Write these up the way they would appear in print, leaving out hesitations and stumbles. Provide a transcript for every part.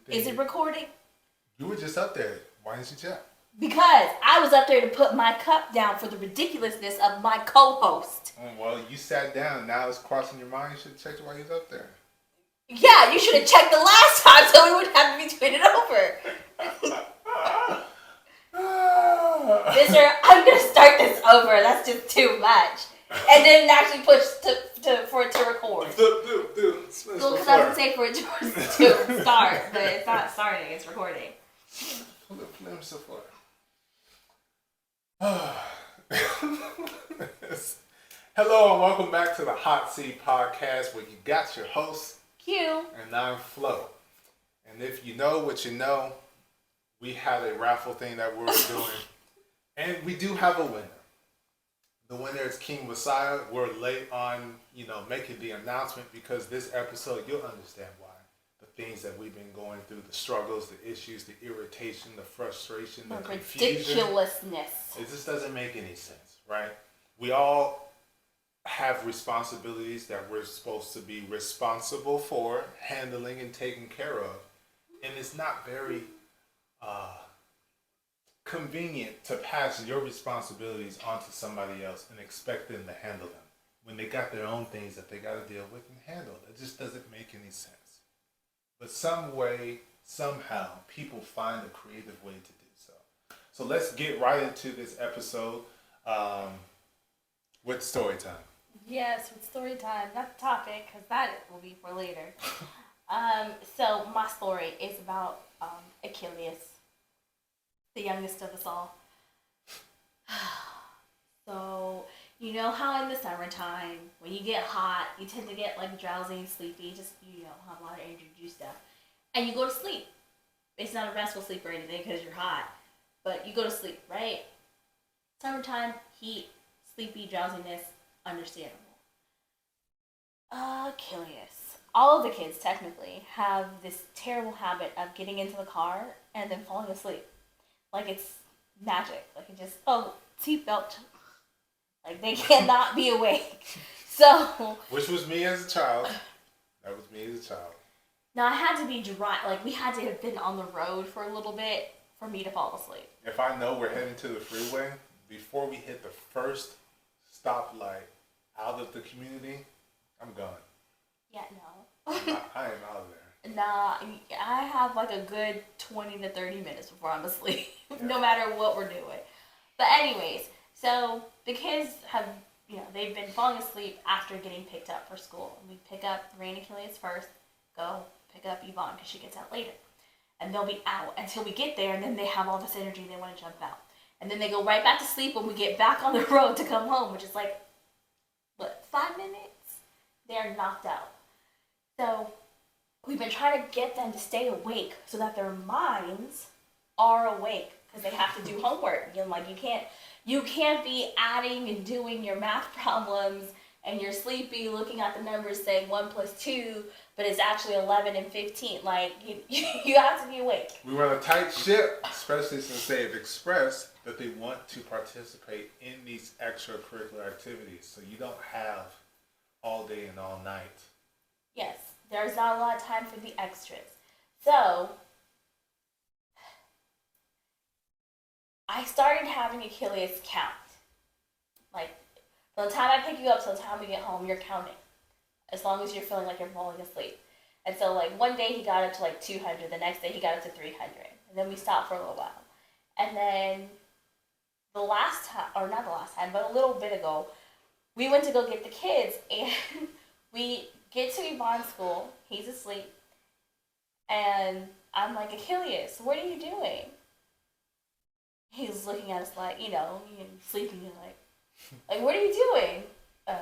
Is it recording? You were just up there. Why didn't you check? Because I was up there to put my cup down for the ridiculousness of my co-host. Well, you sat down. Now it's crossing your mind. You should have checked while you was up there. Yeah, you should have checked the last time so we wouldn't have to be tweeted over. Mister, I'm going to start this over. That's just too much. And then actually push for it to record. Do. Well, because I was going to say for it to start, but it's not starting, it's recording. Flip so far. Hello and welcome back to the HOTC podcast where you got your host, Q. And I'm FLO. And if you know what you know, we had a raffle thing that we were doing. And we do have a winner. The winner is King Messiah. We're late on, making the announcement because this episode, you'll understand why. The things that we've been going through, the struggles, the issues, the irritation, the frustration, the confusion. Ridiculousness. It just doesn't make any sense, right? We all have responsibilities that we're supposed to be responsible for, handling and taking care of. And it's not very convenient to pass your responsibilities onto somebody else and expect them to handle them when they got their own things that they got to deal with and handle. It just doesn't make any sense. But some way, somehow, people find a creative way to do so. So let's get right into this episode with story time. Yes, with story time. That's the topic, because that will be for later. So my story is about Achilles, the youngest of us all. So, you know how in the summertime, when you get hot, you tend to get like drowsy and sleepy, just, have a lot of energy juice stuff. And you go to sleep. It's not a restful sleep or anything because you're hot, but you go to sleep, right? Summertime, heat, sleepy, drowsiness, understandable. Achilles. All of the kids, technically, have this terrible habit of getting into the car and then falling asleep. Like it's magic. Like it just, seatbelt. Like they cannot be awake. So. Which was me as a child. That was me as a child. Now I had to be dry. Like we had to have been on the road for a little bit for me to fall asleep. If I know we're heading to the freeway, before we hit the first stoplight out of the community, I'm gone. Yeah, no. I am out of there. Nah, I have like a good 20 to 30 minutes before I'm asleep, no matter what we're doing. But anyways, so the kids have, they've been falling asleep after getting picked up for school. We pick up Rain and Achilles first, go pick up Yvonne because she gets out later. And they'll be out until we get there, and then they have all this energy and they want to jump out. And then they go right back to sleep when we get back on the road to come home, which is like, 5 minutes? They're knocked out. So we've been trying to get them to stay awake so that their minds are awake because they have to do homework. You can't be adding and doing your math problems and you're sleepy looking at the numbers saying 1 + 2, but it's actually 11 and 15. Like you have to be awake. We run a tight ship, especially since they've expressed that they want to participate in these extracurricular activities. So you don't have all day and all night. Yes, there's not a lot of time for the extras. So, I started having Achilles count. Like, from the time I pick you up till the time we get home, you're counting. As long as you're feeling like you're falling asleep. And so, one day he got up to 200, the next day he got up to 300. And then we stopped for a little while. And then, the last time, or not the last time, but a little bit ago, we went to go get the kids, and we get to Yvonne's school, he's asleep, and I'm like, Achilles, what are you doing? He's looking at us sleeping, and like, what are you doing? I'm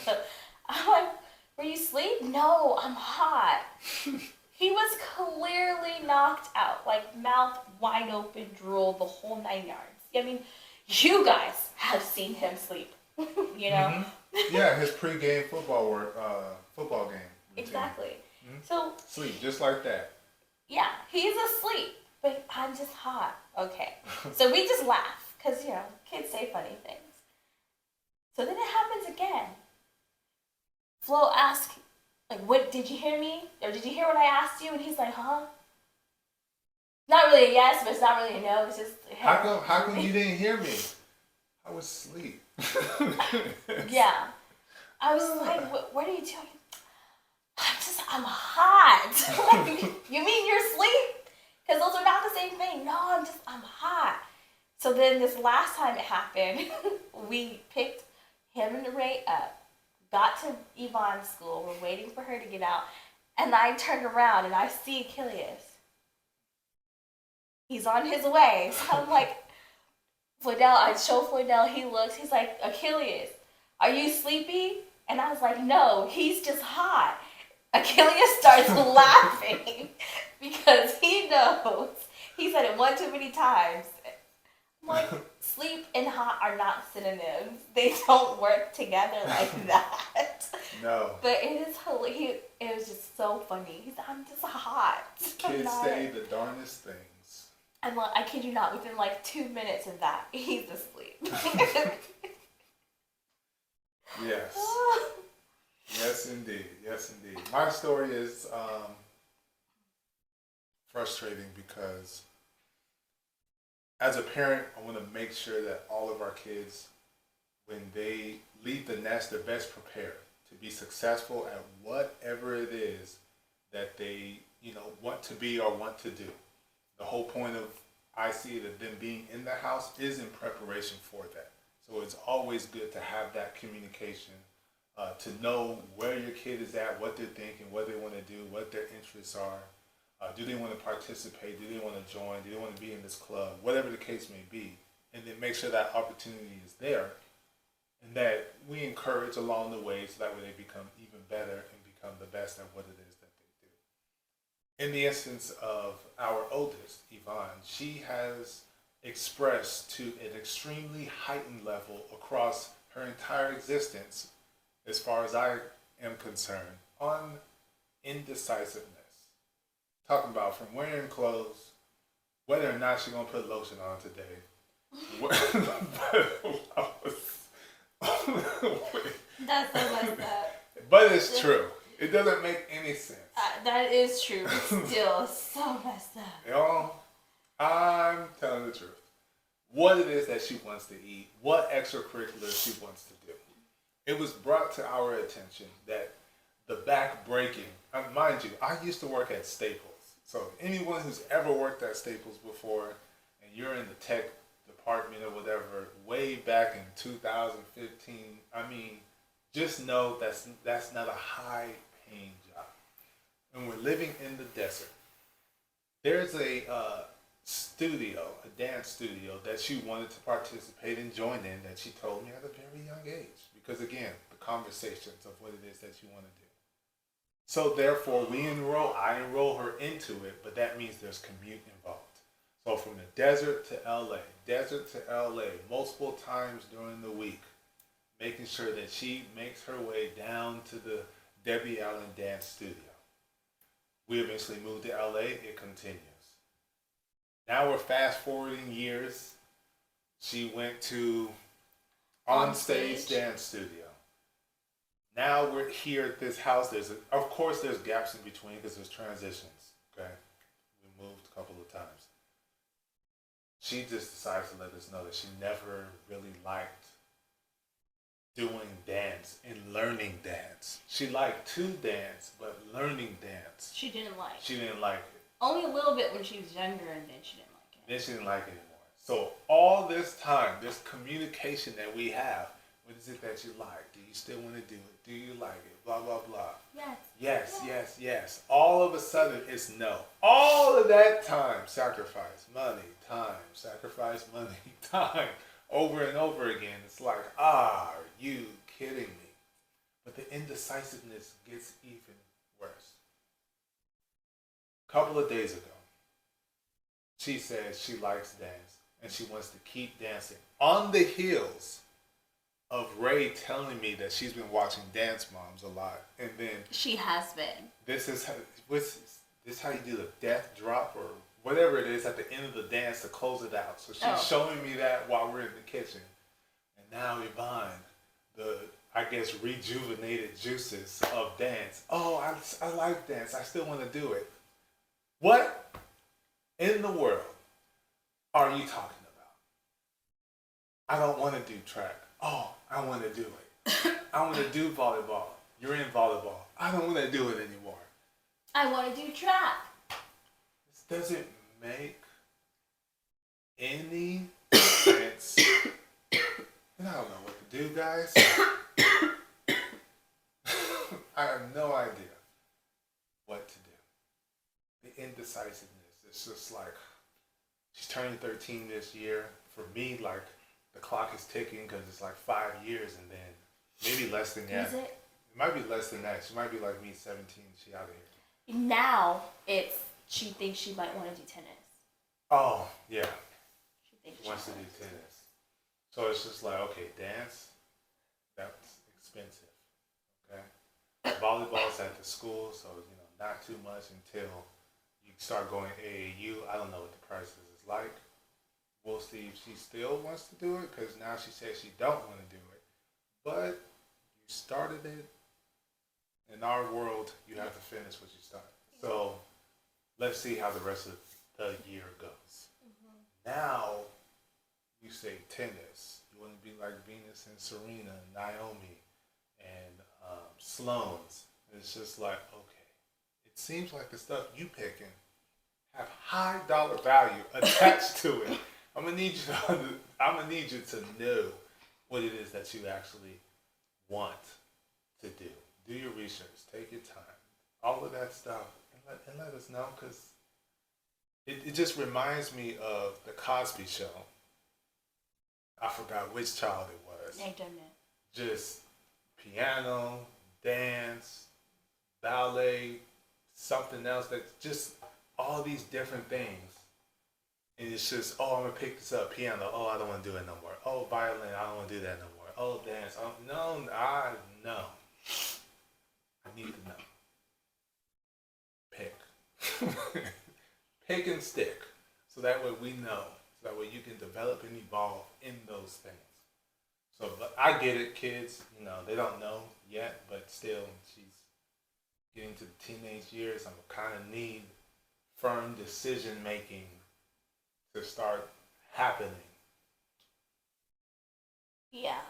like, were you asleep? No, I'm hot. He was clearly knocked out, mouth wide open, drool, the whole 9 yards. I mean, you guys have seen him sleep, Mm-hmm. Yeah, his pre-game football game. Exactly. Mm-hmm. So sleep just like that. Yeah, he's asleep, but I'm just hot. Okay. So we just laugh because kids say funny things. So then it happens again. Flo asks Like, what, did you hear me? Or did you hear what I asked you? And he's like, huh? Not really a yes, but it's not really a no. It's just, hey, How come you didn't hear me? I was asleep. yeah. I was like, what are you doing? I'm hot. Like, you mean you're asleep? Because those are not the same thing. No, I'm hot. So then this last time it happened, we picked him and Ray up, got to Yvonne's school. We're waiting for her to get out. And I turned around and I see Achilles. He's on his way. So I'm like, Floydell, I show Floydell, he looks, he's like, Achilles, are you sleepy? And I was like, no, he's just hot. Achilles starts laughing because he knows. He said it one too many times. I'm like, sleep and hot are not synonyms. They don't work together like that. No. But it is hilarious. It was just so funny. He's like, I'm just hot. Kids say the darndest things. I'm like, I kid you not, within like 2 minutes of that, he's asleep. Yes. Yes, indeed. Yes, indeed. My story is frustrating because as a parent, I want to make sure that all of our kids, when they leave the nest, they're best prepared to be successful at whatever it is that they, want to be or want to do. The whole point of I see that them being in the house is in preparation for that. So it's always good to have that communication, to know where your kid is at, what they're thinking, what they want to do, what their interests are. Do they want to participate? Do they want to join? Do they want to be in this club? Whatever the case may be. And then make sure that opportunity is there and that we encourage along the way so that way they become even better and become the best at what it is that they do. In the instance of our oldest, Yvonne, she has expressed to an extremely heightened level across her entire existence, as far as I am concerned, on indecisiveness. Talking about from wearing clothes, whether or not she's going to put lotion on today. That's so messed up. But it's true. It doesn't make any sense. That is true. Still so messed up. I'm telling the truth. What it is that she wants to eat, what extracurriculars she wants to do. It was brought to our attention that the back breaking, mind you, I used to work at Staples. So anyone who's ever worked at Staples before and you're in the tech department or whatever, way back in 2015, just know that's not a high paying job. And we're living in the desert. There's a studio, a dance studio that she wanted to participate and join in that she told me at a very young age. Because again, the conversations of what it is that you want to do. So therefore, I enroll her into it, but that means there's commute involved. So from the desert to LA, multiple times during the week, making sure that she makes her way down to the Debbie Allen Dance Studio. We eventually moved to LA, it continues. Now we're fast forwarding years. She went to On-Stage Dance Studio. Now we're here at this house. Of course there's gaps in between because there's transitions. Okay, we moved a couple of times. She just decides to let us know that she never really liked doing dance and learning dance. She liked to dance, but learning dance, She didn't like. she didn't like it. Only a little bit when she was younger, and then she didn't like it. Then she didn't like it anymore. So all this time, this communication that we have, what is it that you like? Do you still want to do it? Do you like it? Blah, blah, blah. Yes. All of a sudden, it's no. All of that time, sacrifice, money, time, sacrifice, money, time, over and over again. It's like, are you kidding me? But the indecisiveness gets even worse. A couple of days ago, she says she likes dance and she wants to keep dancing on the heels of Ray telling me that she's been watching Dance Moms a lot, and then She has been. this is how you do the death drop or whatever it is at the end of the dance to close it out. So she's showing me that while we're in the kitchen, and now Yvonne, the I guess, rejuvenated juices of dance. Oh, I like dance. I still want to do it. What in the world are you talking about? I don't want to do track. Oh, I want to do it. I want to do volleyball. You're in volleyball. I don't want to do it anymore. I want to do track. This doesn't make any sense. And I don't know what to do, guys. I have no idea what to do. The indecisiveness. It's just like she's turning 13 this year. For me, like the clock is ticking because it's like 5 years, and then maybe less than that. Is it? It might be less than that. She might be like me, 17. She out of here. Now she thinks she might want to do tennis. Oh yeah. She Wants to do tennis. So it's just like, okay, dance, that's expensive. Okay. Volleyball's at the school, so not too much until you start going AAU. I don't know what the prices is like. We'll see if she still wants to do it, because now she says she don't want to do it. But you started it. In our world, you have to finish what you started. So let's see how the rest of the year goes. Now, you say tennis. You want to be like Venus and Serena and Naomi and Sloane's. And it's just like, okay. It seems like the stuff you picking have high dollar value attached to it. I'm gonna need you to know what it is that you actually want to do. Do your research. Take your time. All of that stuff, and let us know, because it just reminds me of the Cosby Show. I forgot which child it was. I don't know. Just piano, dance, ballet, something else, that's just all these different things. And it's just, oh, I'm going to pick this up. Piano, oh, I don't want to do it no more. Oh, violin, I don't want to do that no more. Oh, dance, I know. I need to know. Pick. Pick and stick. So that way we know. So that way you can develop and evolve in those things. So, but I get it, kids. They don't know yet, but still, she's getting to the teenage years. I'm kind of need firm decision making to start happening. Yeah.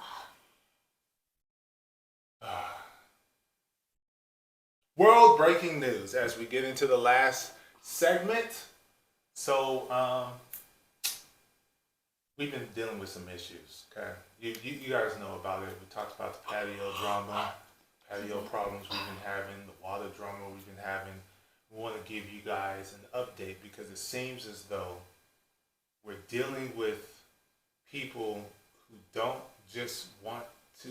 World breaking news as we get into the last segment. So, we've been dealing with some issues, okay? You guys know about it. We talked about the patio drama, patio problems we've been having, the water drama we've been having. We want to give you guys an update because it seems as though we're dealing with people who don't just want to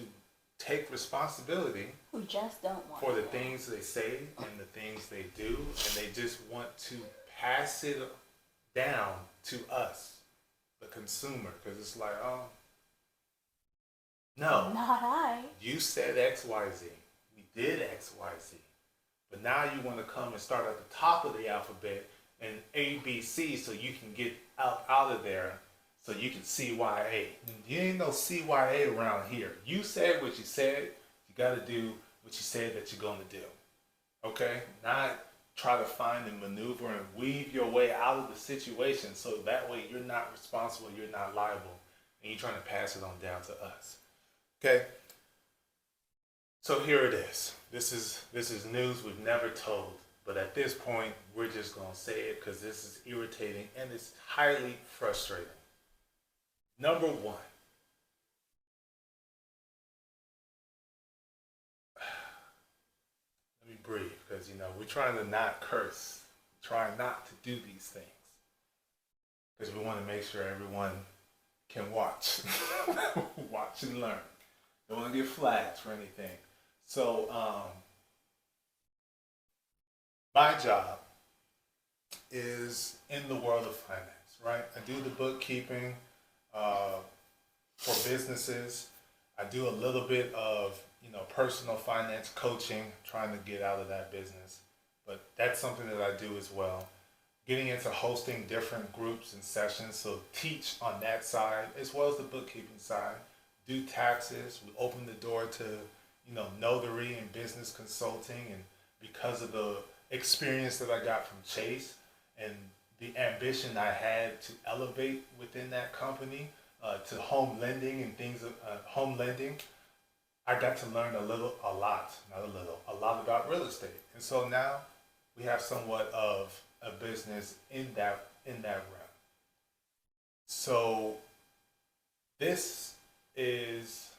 take responsibility Who just don't want for the to. things they say and the things they do, and they just want to pass it down to us, the consumer, because it's like, oh, no, Not I. you said X, Y, Z. We did X, Y, Z. But now you want to come and start at the top of the alphabet and A, B, C, so you can get out of there, so you can CYA. You ain't no CYA around here. You said what you said. You got to do what you said that you're going to do. Okay? Not try to find and maneuver and weave your way out of the situation, so that way you're not responsible, you're not liable, and you're trying to pass it on down to us. Okay? So here it is. This is news we've never told, but at this point, we're just going to say it because this is irritating and it's highly frustrating. Number one. Let me breathe, because we're trying to not curse, trying not to do these things, because we want to make sure everyone can watch, watch and learn. Don't want to get flagged for anything. So, my job is in the world of finance, right? I do the bookkeeping for businesses. I do a little bit of personal finance coaching, trying to get out of that business. But that's something that I do as well. Getting into hosting different groups and sessions, so teach on that side as well as the bookkeeping side. do taxes. We open the door to, notary and business consulting. And because of the experience that I got from Chase and the ambition I had to elevate within that company to home lending and things, home lending, I got to learn a lot about real estate. And so now we have somewhat of a business in that realm. So this is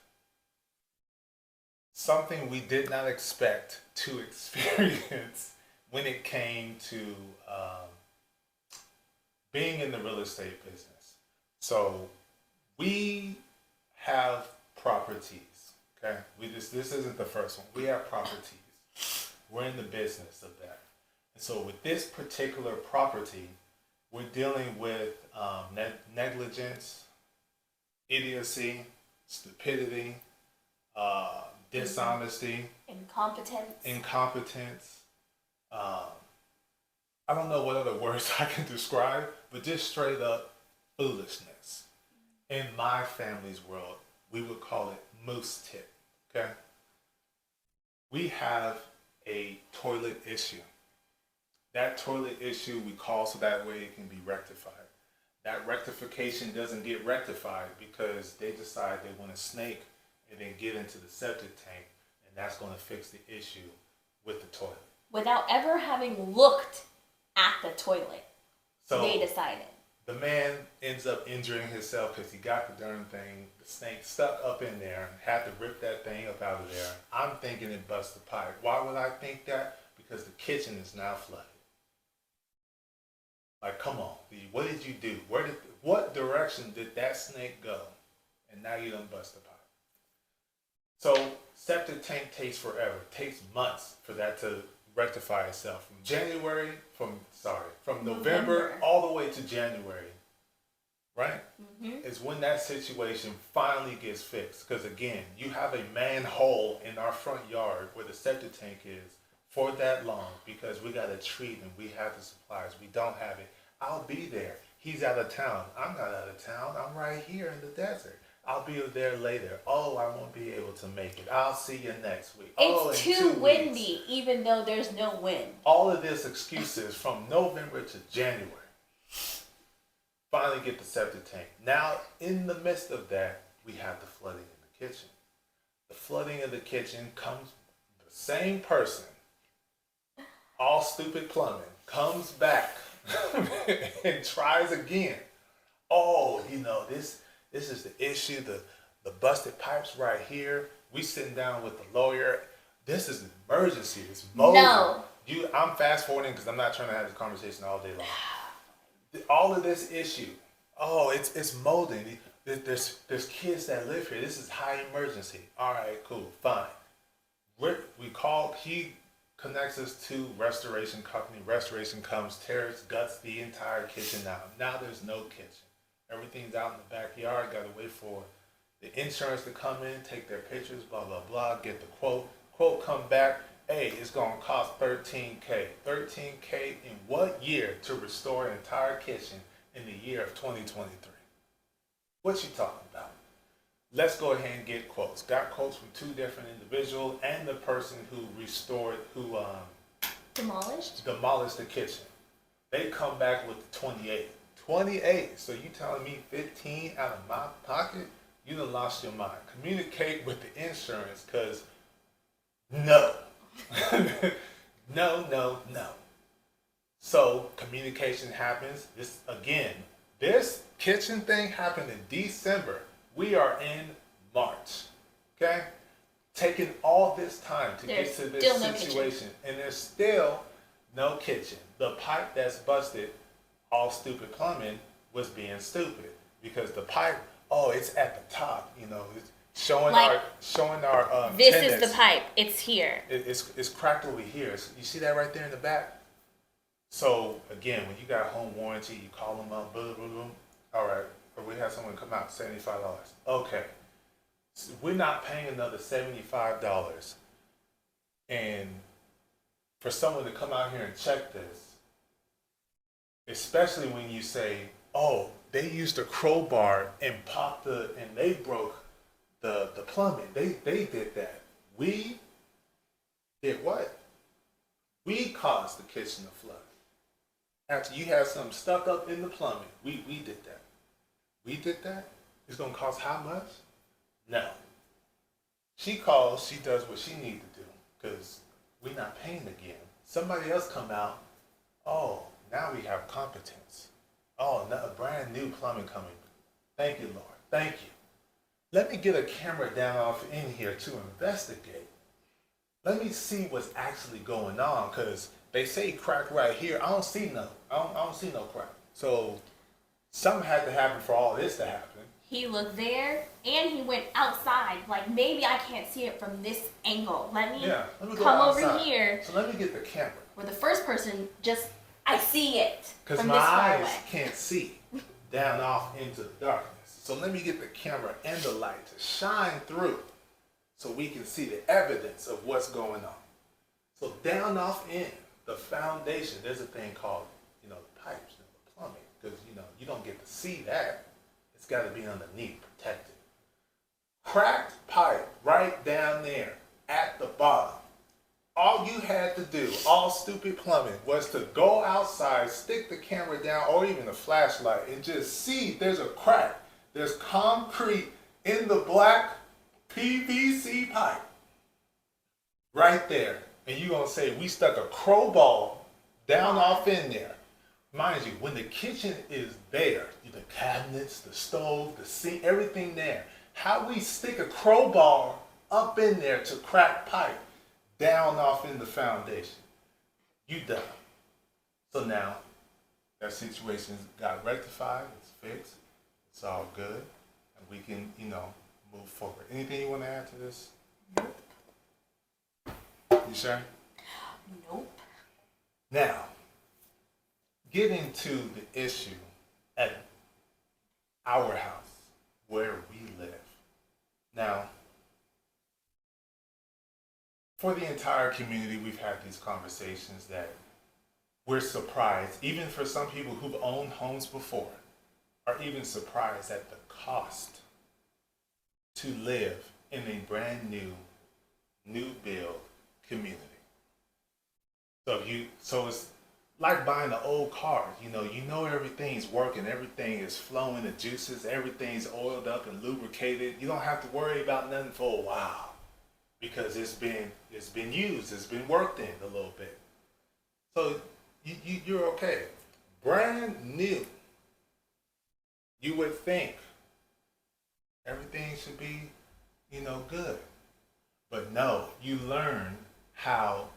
something we did not expect to experience when it came to being in the real estate business. So we have properties. Okay, this isn't the first one. We have properties. We're in the business of that. And so with this particular property, we're dealing with negligence, idiocy, stupidity, dishonesty, incompetence. I don't know what other words I can describe, but just straight up foolishness. In my family's world, we would call it moose tip. Okay? We have a toilet issue. That toilet issue we call so that way it can be rectified. That rectification doesn't get rectified because they decide they want to snake and then get into the septic tank, and that's going to fix the issue with the toilet. Without ever having looked at the toilet, so they decided. The man ends up injuring himself because he got the darn thing, the snake stuck up in there, and had to rip that thing up out of there. I'm thinking it bust the pipe. Why would I think that? Because the kitchen is now flooded. Like, come on, what did you do? What direction did that snake go? And now you done bust the pipe. So septic tank takes forever. It takes months for that to rectify itself. From November all the way to January, right? Mm-hmm. Is when that situation finally gets fixed. Because again, you have a manhole in our front yard where the septic tank is for that long because we got a treat and we have the supplies. We don't have it. I'll be there. He's out of town. I'm not out of town. I'm right here in the desert. I'll be there later. Oh, I won't be able to make it. I'll see you next week. It's too windy, even though there's no wind. All of this excuses from November to January. Finally get the septic tank. Now, in the midst of that, we have the flooding in the kitchen. The flooding of the kitchen comes, the same person, all stupid plumbing, comes back and tries again. Oh, this is the issue, the busted pipes right here. We sitting down with the lawyer. This is an emergency. It's molding. No. I'm fast forwarding because I'm not trying to have this conversation all day long. All of this issue. Oh, it's molding. There's kids that live here. This is high emergency. All right, cool, fine. He connects us to restoration company. Restoration comes, tears, guts the entire kitchen out. Now there's no kitchen. Everything's out in the backyard. Got to wait for the insurance to come in, take their pictures, blah, blah, blah, get the quote. Quote come back, hey, it's going to cost $13K. $13K in what year to restore an entire kitchen in the year of 2023? What you talking about? Let's go ahead and get quotes. Got quotes from two different individuals and the person who demolished the kitchen. They come back with the 28. 28. So you telling me 15 out of my pocket? You done lost your mind. Communicate with the insurance, because no. No. So communication happens. This kitchen thing happened in December. We are in March. Okay? Taking all this time to get to this situation. And there's still no kitchen. The pipe that's busted, all stupid plumbing, was being stupid. Because the pipe, it's at the top, it's showing our this tenants. Is the pipe. It's here. It's cracked over here. You see that right there in the back? So again, when you got home warranty, you call them up, boom, boom, boom. All right, or we have someone come out, $75. Okay, so we're not paying another $75, and for someone to come out here and check this, especially when you say, oh, they used a crowbar and and they broke the plumbing. They did that. We did what? We caused the kitchen to flood. After you had something stuck up in the plumbing, we did that. We did that? It's gonna cost how much? No. She calls, she does what she needs to do, because we're not paying again. Somebody else come out, oh, now we have competence. Oh, a brand new plumbing coming. Thank you, Lord. Thank you. Let me get a camera down off in here to investigate. Let me see what's actually going on, because they say crack right here. I don't see no crack. So something had to happen for all this to happen. He looked there and he went outside. Like, maybe I can't see it from this angle. Let me go come over outside. here. So let me get the camera. Where the first person I see it. Because my eyes can't see down off into the darkness. So let me get the camera and the light to shine through so we can see the evidence of what's going on. So down off in the foundation, there's a thing called, the pipes, the plumbing, because, you don't get to see that. It's got to be underneath, protected. Cracked pipe right down there at the bottom. All you had to do, all stupid plumbing, was to go outside, stick the camera down, or even a flashlight, and just see there's a crack. There's concrete in the black PVC pipe. Right there. And you're going to say, we stuck a crowbar down off in there. Mind you, when the kitchen is there, the cabinets, the stove, the sink, everything there, how we stick a crowbar up in there to crack pipe down off in the foundation. You done. So now, that situation got rectified, it's fixed, it's all good, and we can, move forward. Anything you want to add to this? Nope. You sure? Nope. Now, getting to the issue at our house, where we live. Now, for the entire community, we've had these conversations that we're surprised, even for some people who've owned homes before, are even surprised at the cost to live in a brand new build community. So it's like buying an old car. You know everything's working, everything is flowing, the juices, everything's oiled up and lubricated. You don't have to worry about nothing for a while because it's been used, it's been worked in a little bit. So you're okay. Brand new. You would think everything should be, good. But no, you learn how,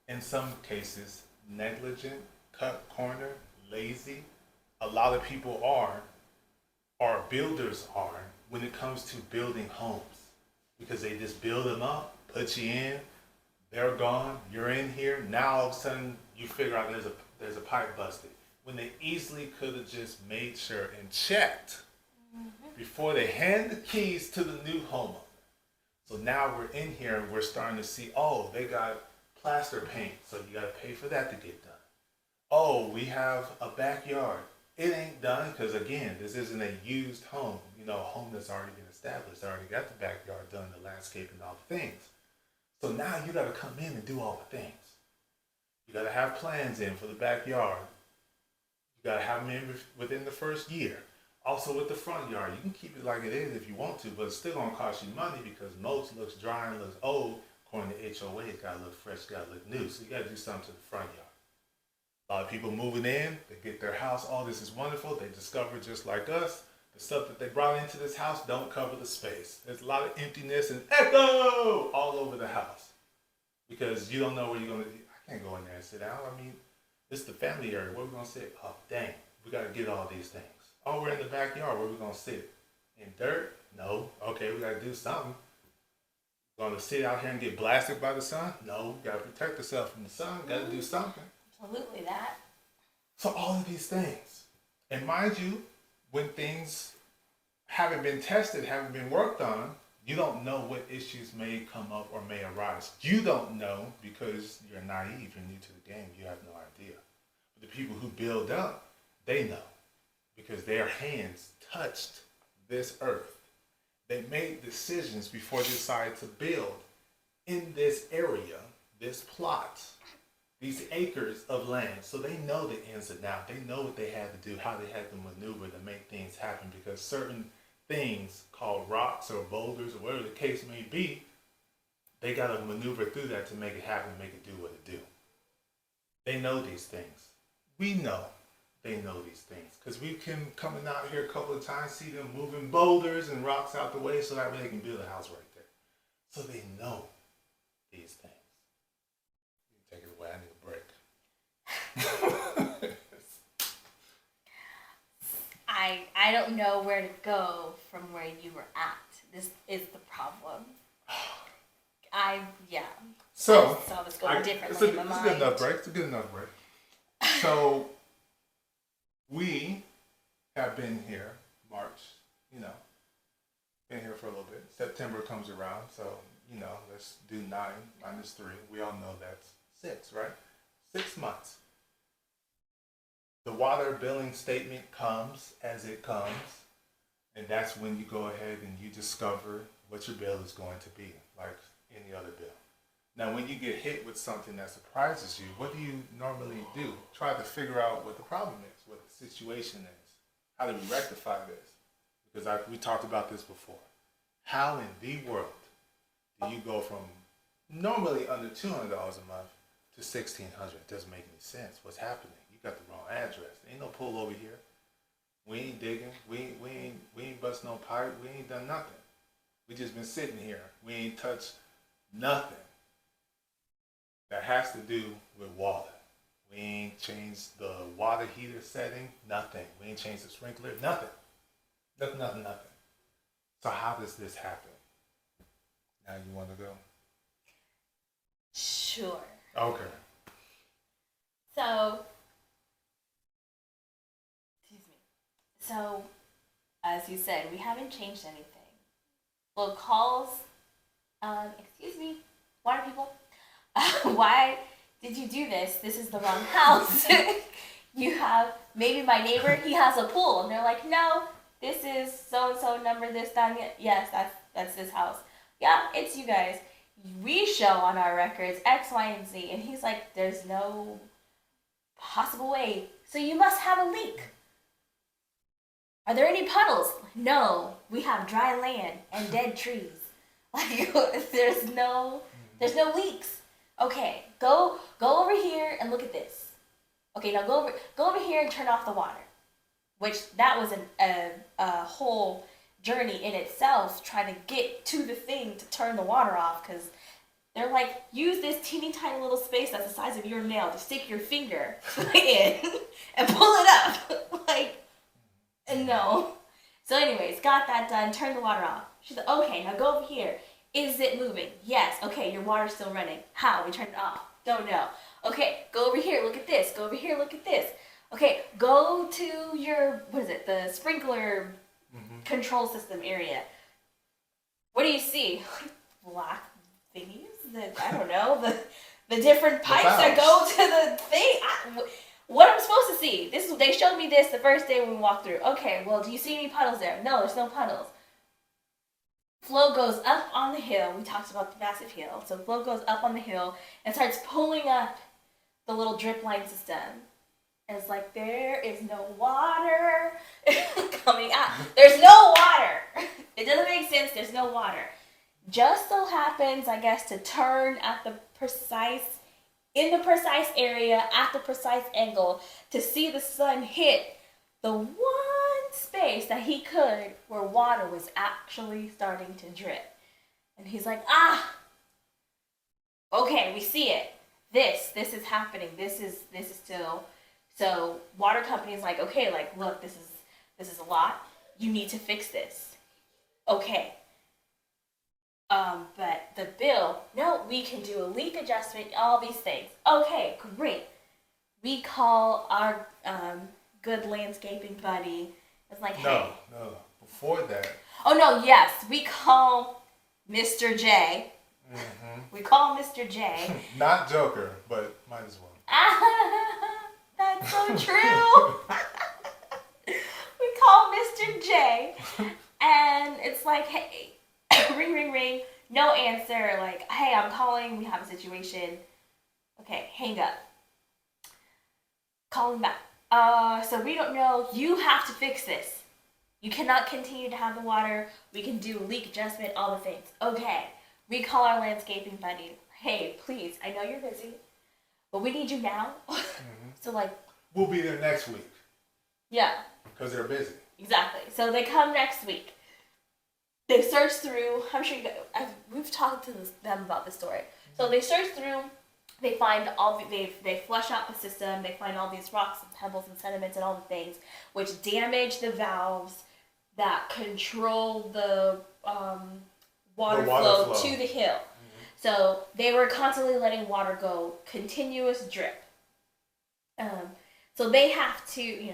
in some cases, negligent, cut corner, lazy, a lot of people are, or builders are, when it comes to building homes. Because they just build them up, put you in, they're gone, you're in here, now all of a sudden you figure out there's a pipe busted. When they easily could have just made sure and checked before they hand the keys to the new homeowner. So now we're in here and we're starting to see, oh, they got plaster paint, so you got to pay for that to get done. Oh, we have a backyard. It ain't done because, again, this isn't a used home, a home that's already been established, already got the backyard done, the landscape and all the things. So now you got to come in and do all the things. You got to have plans in for the backyard. You got to have them in within the first year. Also with the front yard, you can keep it like it is if you want to, but it's still going to cost you money because mulch looks dry and looks old. According to HOA, it's got to look fresh, got to look new. So you got to do something to the front yard. A lot of people moving in, they get their house, oh, this is wonderful. They discover, just like us, the stuff that they brought into this house don't cover the space. There's a lot of emptiness and echo all over the house because you don't know where you're going to, I can't go in there and sit down. I mean, this is the family area. Where are we going to sit? Oh, dang, we got to get all these things. Oh, we're in the backyard. Where are we going to sit? In dirt? No. Okay, we got to do something. Going to sit out here and get blasted by the sun? No, got to protect yourself from the sun. Got to do something. Absolutely that. So all of these things. And mind you, when things haven't been tested, haven't been worked on, you don't know what issues may come up or may arise. You don't know because you're naive, you're new to the game, you have no idea. But the people who build up, they know because their hands touched this earth. They made decisions before they decided to build in this area, this plot, these acres of land. So they know the ins and outs. They know what they had to do, how they had to maneuver to make things happen, because certain things called rocks or boulders or whatever the case may be, they got to maneuver through that to make it happen, make it do what it do. They know these things. We know they know these things because we've been coming out here a couple of times, see them moving boulders and rocks out the way so that way they can build a house right there. So they know these things. You can take it away. I need a break. I don't know where to go from where you were at. This is the problem. So I saw this going differently in my mind. It's a good enough break. It's a good enough break. So we have been here March, been here for a little bit. September comes around, so let's do 9 minus 3. We all know that's 6, right? 6 months. The water billing statement comes as it comes, and that's when you go ahead and you discover what your bill is going to be, like any other bill. Now, when you get hit with something that surprises you, what do you normally do? Try to figure out what the problem is, what the situation is. How do we rectify this? Because we talked about this before. How in the world do you go from normally under $200 a month to $1,600? It doesn't make any sense. What's happening? You got the wrong address. Ain't no pull over here. We ain't digging. We ain't bust no pipe. We ain't done nothing. We just been sitting here. We ain't touched nothing that has to do with water. We ain't changed the water heater setting. Nothing. We ain't changed the sprinkler. Nothing. Nothing. So how does this happen? Now you want to go? Sure. Okay. So, as you said, we haven't changed anything. Well, calls, excuse me, water people, why did you do this? This is the wrong house. You have, maybe my neighbor, he has a pool. And they're like, no, this is so-and-so number this time. Yes, that's this house. Yeah, it's you guys. We show on our records X, Y, and Z. And he's like, there's no possible way. So you must have a leak. Are there any puddles? No, we have dry land and dead trees. Like, there's no leaks. Okay, go over here and look at this. Okay, now go over here and turn off the water. Which that was a whole journey in itself, trying to get to the thing to turn the water off, because they're like, use this teeny tiny little space that's the size of your nail to stick your finger in and pull it up. Like, no. So anyways, got that done, turned the water off. She's like, okay, now go over here. Is it moving? Yes. Okay, your water's still running. How? We turned it off. Don't know. Okay, go over here, look at this. Go over here, look at this. Okay, go to your, the sprinkler control system area. What do you see? Black thingies? I don't know, the different pipes that go to the thing. What am I supposed to see? They showed me this the first day when we walked through. Okay, well, do you see any puddles there? No, there's no puddles. FLO goes up on the hill. We talked about the massive hill. So FLO goes up on the hill and starts pulling up the little drip line system. And it's like, there is no water coming out. There's no water. It doesn't make sense. There's no water. Just so happens, I guess, to turn at in the precise area, at the precise angle, to see the sun hit the one space that he could where water was actually starting to drip. And he's like, okay, we see it. This is happening. This is still. So water company is like, okay, like, look, this is a lot. You need to fix this. Okay. But the bill, no, we can do a leak adjustment, all these things. Okay, great. We call our good landscaping buddy. It's like, hey. No. Before that. Oh, no, yes. We call Mr. J. Mm-hmm. We call Mr. J. Not Joker, but might as well. That's so true. We call Mr. J. And it's like, hey, ring, ring, ring, no answer. Like, hey, I'm calling, we have a situation. Okay, hang up. Calling back. So we don't know. You have to fix this. You cannot continue to have the water. We can do leak adjustment, all the things. Okay. We call our landscaping buddy. Hey, please, I know you're busy, but we need you now. So, like, We'll be there next week yeah, because they're busy. exactly. So they come next week. They search through. I'm sure we've talked to them about this story. So they search through. They find they flush out the system. They find all these rocks and pebbles and sediments and all the things which damage the valves that control the water flow to the hill. So they were constantly letting water go, continuous drip. So they have to,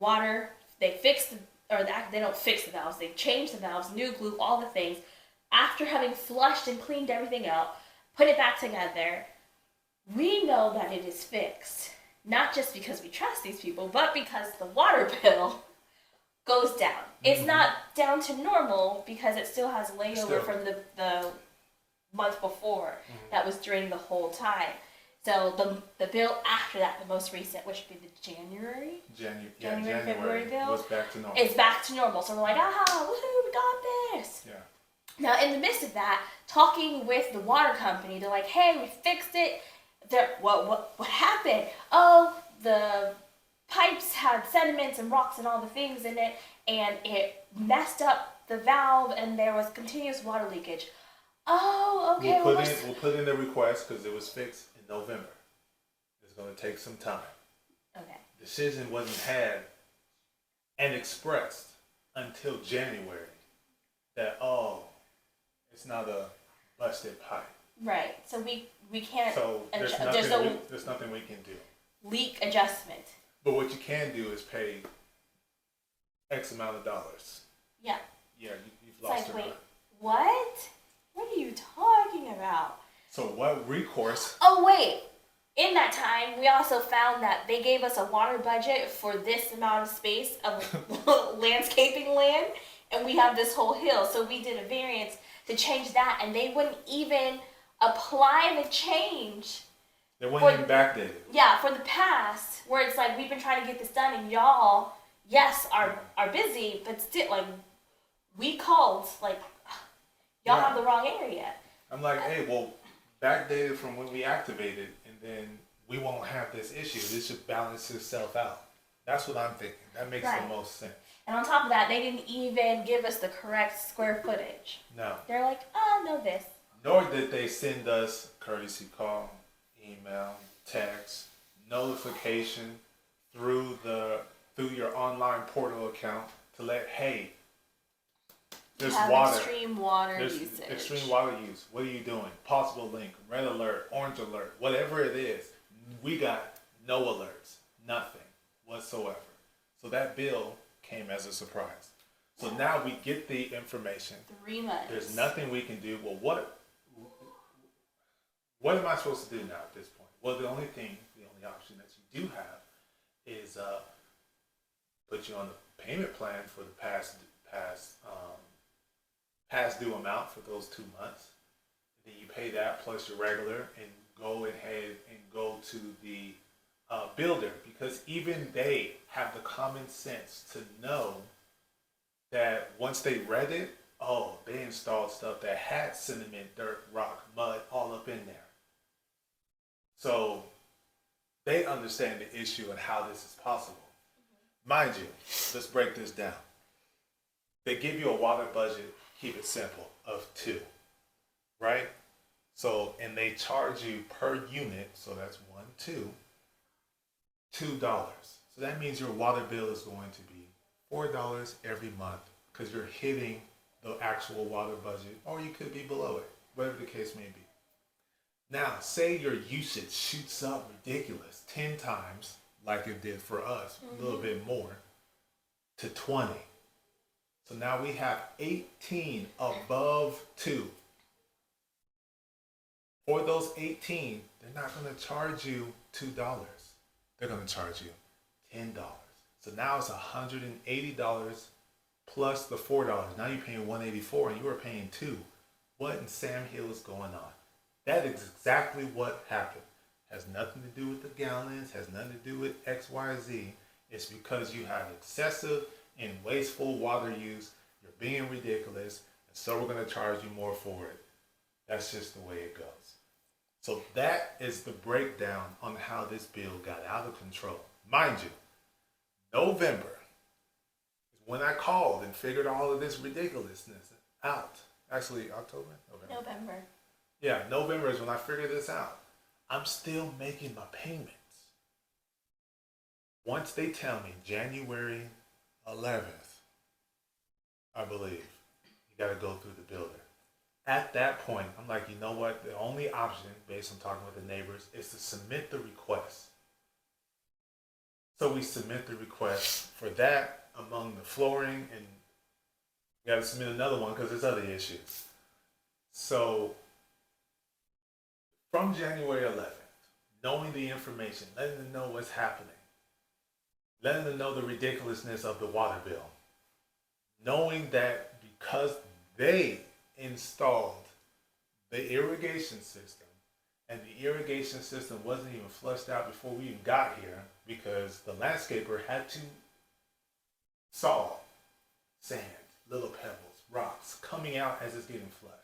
water. They fix they don't fix the valves. They change the valves, new glue, all the things. After having flushed and cleaned everything out, put it back together. We know that it is fixed, not just because we trust these people, but because the water bill goes down. It's not down to normal because it still has layover from the month before that was draining the whole time. So the bill after that, the most recent, which would be the January, February bill, was back to normal. It's back to normal. So we're like, woohoo, we got this. Yeah. Now, in the midst of that, talking with the water company, they're like, hey, we fixed it. What happened? Oh, the pipes had sediments and rocks and all the things in it, and it messed up the valve, and there was continuous water leakage. Oh, okay. We'll put in the request because it was fixed in November. It's going to take some time. Okay. Decision wasn't had and expressed until January that, it's not a busted pipe. Right. So we can't. So there's nothing we can do. Leak adjustment. But what you can do is pay X amount of dollars. Yeah. Yeah, you've lost your mind. What? What are you talking about? So what recourse? Oh, wait. In that time, we also found that they gave us a water budget for this amount of space of landscaping land, and we have this whole hill. So we did a variance to change that, and they wouldn't even apply the change. They wouldn't even backdate it. Yeah, for the past, where it's like we've been trying to get this done, and y'all, yes, are busy, but still, like, we called, like, y'all have the wrong area. I'm like, hey, well, backdate it from when we activated, and then we won't have this issue. This should balance itself out. That's what I'm thinking. That makes the most sense. And on top of that, they didn't even give us the correct square footage. No. They're like, no this. Nor did they send us courtesy call, email, text, notification through your online portal account to let, hey, there's water. Extreme water There's usage. extreme water use. What are you doing? Possible link, red alert, orange alert, whatever it is. We got no alerts, nothing whatsoever. So that bill came as a surprise. So now we get the information. 3 months. There's nothing we can do. Well, what am I supposed to do now at this point? Well, the only option that you do have is put you on the payment plan for the past due amount for those 2 months. Then you pay that plus your regular and go ahead and go to the builder, because even they have the common sense to know that once they read it, they installed stuff that had sediment, dirt, rock, mud all up in there. So they understand the issue and how this is possible. Mind you, let's break this down. They give you a water budget, keep it simple, of 2, right? So, and they charge you per unit, so that's 1, 2, $2. So that means your water bill is going to be $4 every month because you're hitting the actual water budget, or you could be below it, whatever the case may be. Now, say your usage shoots up ridiculous, 10 times, like it did for us, a little bit more, to 20. So now we have 18 above 2. For those 18, they're not going to charge you $2. They're going to charge you $10. So now it's $180 plus the $4. Now you're paying $184 and you were paying $2. What in Sam Hill is going on? That is exactly what happened. Has nothing to do with the gallons, has nothing to do with XYZ. It's because you have excessive and wasteful water use. You're being ridiculous, and so we're going to charge you more for it. That's just the way it goes. So that is the breakdown on how this bill got out of control. Mind you, November is when I called and figured all of this ridiculousness out. Actually, October? November. Yeah, November is when I figured this out. I'm still making my payments. Once they tell me January 11th, I believe, you got to go through the builder. At that point, I'm like, you know what? The only option, based on talking with the neighbors, is to submit the request. So we submit the request for that among the flooring, and we got to submit another one because there's other issues. So from January 11th, knowing the information, letting them know what's happening, letting them know the ridiculousness of the water bill, knowing that because they installed the irrigation system, and the irrigation system wasn't even flushed out before we even got here because the landscaper had to saw sand, little pebbles, rocks coming out as it's getting flushed.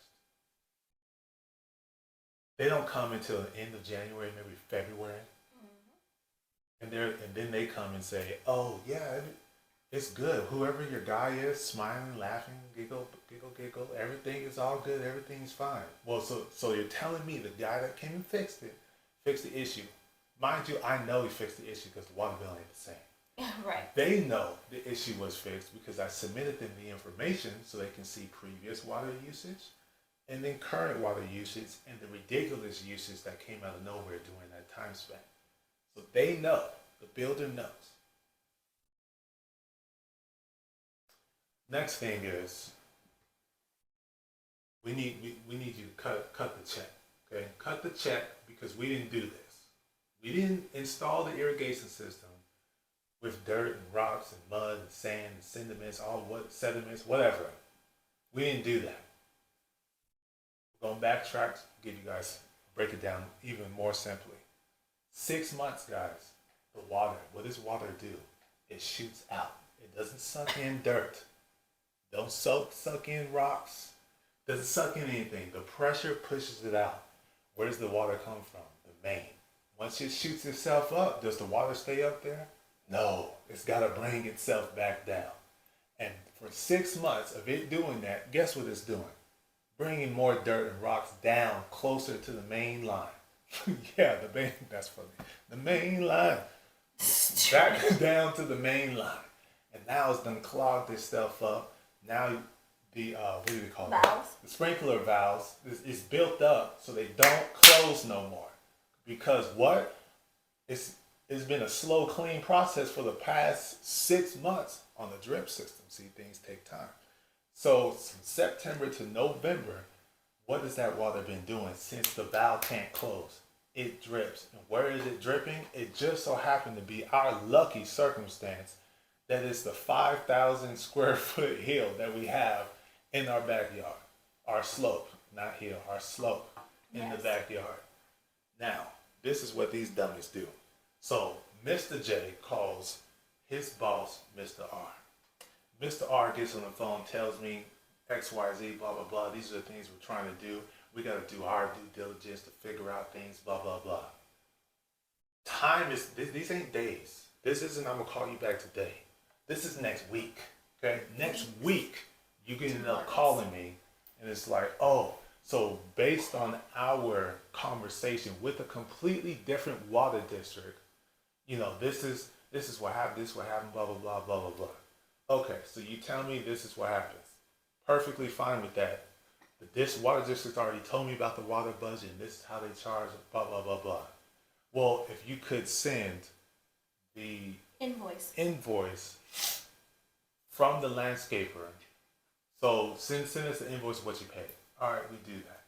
They don't come until the end of January, maybe February. And then they come and say, oh yeah, it's good. Whoever your guy is, smiling, laughing, giggle, giggle, giggle, everything is all good, everything's fine. Well, so you're telling me the guy that came and fixed the issue. Mind you, I know he fixed the issue because the water bill ain't the same. Right. They know the issue was fixed because I submitted them the information so they can see previous water usage and then current water usage and the ridiculous usage that came out of nowhere during that time span. So they know, the builder knows. Next thing is, we need you to cut the check, okay? Cut the check because we didn't do this. We didn't install the irrigation system with dirt and rocks and mud and sand and sediments, whatever. We didn't do that. We're going to backtrack, give you guys, break it down even more simply. 6 months, guys, the water, what does water do? It shoots out. It doesn't suck in dirt. Don't suck in rocks. Doesn't suck in anything. The pressure pushes it out. Where does the water come from? The main. Once it shoots itself up, does the water stay up there? No. It's got to bring itself back down. And for 6 months of it doing that, guess what it's doing? Bringing more dirt and rocks down closer to the main line. Yeah, the main, that's funny. The main line. Back down to the main line. And now it's done clogged this stuff up. Now the, what do we call it? Valves? The sprinkler valves is built up so they don't close no more. Because what? It's been a slow clean process for the past 6 months on the drip system. See, things take time. So from September to November, what has that water been doing since the valve can't close? It drips. And where is it dripping? It just so happened to be our lucky circumstance that it's the 5,000 square foot hill that we have in our backyard. Our slope, not hill, our slope in the backyard. Now, this is what these dummies do. So Mr. J calls his boss, Mr. R. Mr. R gets on the phone, tells me XYZ, blah, blah, blah. These are the things we're trying to do. We got to do our due diligence to figure out things, blah, blah, blah. Time is, these ain't days. This isn't, I'm going to call you back today. This is next week, okay? Next week, you can end up calling me, and it's like, oh, so based on our conversation with a completely different water district, you know, this is what happened, blah, blah, blah, blah, blah, blah. Okay, so you tell me this is what happens. Perfectly fine with that. This water district already told me about the water budget, and this is how they charge, blah, blah, blah, blah. Well, if you could send the invoice from the landscaper. So send us the invoice of what you paid. All right, we do that.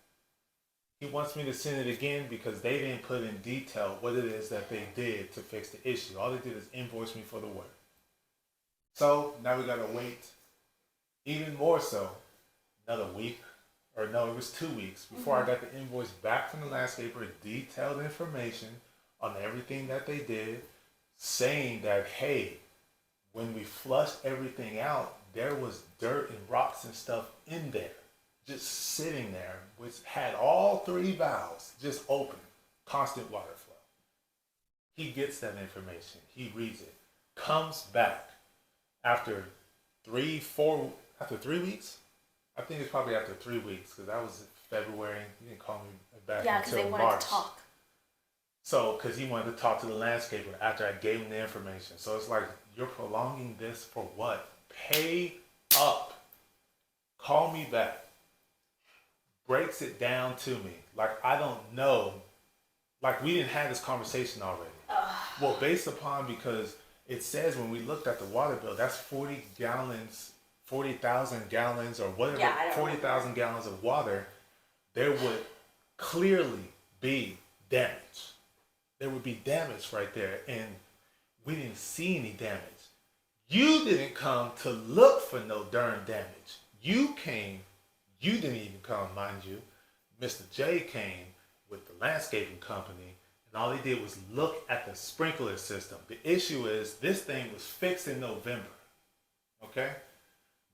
He wants me to send it again because they didn't put in detail what it is that they did to fix the issue. All they did is invoice me for the work. So now we gotta wait Even more so, another week, or no, it was 2 weeks before I got the invoice back from the landscaper, detailed information on everything that they did, saying that, hey, when we flushed everything out, there was dirt and rocks and stuff in there, just sitting there, which had all 3 valves just open, constant water flow. He gets that information, he reads it, comes back after 3 weeks. I think it's probably after 3 weeks, because that was February. He didn't call me back Yeah, because they until wanted March. to talk. So, because he wanted to talk to the landscaper after I gave him the information. So it's like, you're prolonging this for what? Pay up. Call me back. Breaks it down to me. Like, I don't know. Like, we didn't have this conversation already. Well, based upon, because it says when we looked at the water bill, that's 40 gallons, 40,000 gallons or whatever, Yeah, 40,000 gallons of water, there would clearly be damage. There would be damage right there, and we didn't see any damage. You didn't come to look for no darn damage. You came, you didn't even come, mind you. Mr. J came with the landscaping company, and all they did was look at the sprinkler system. The issue is, this thing was fixed in November, okay?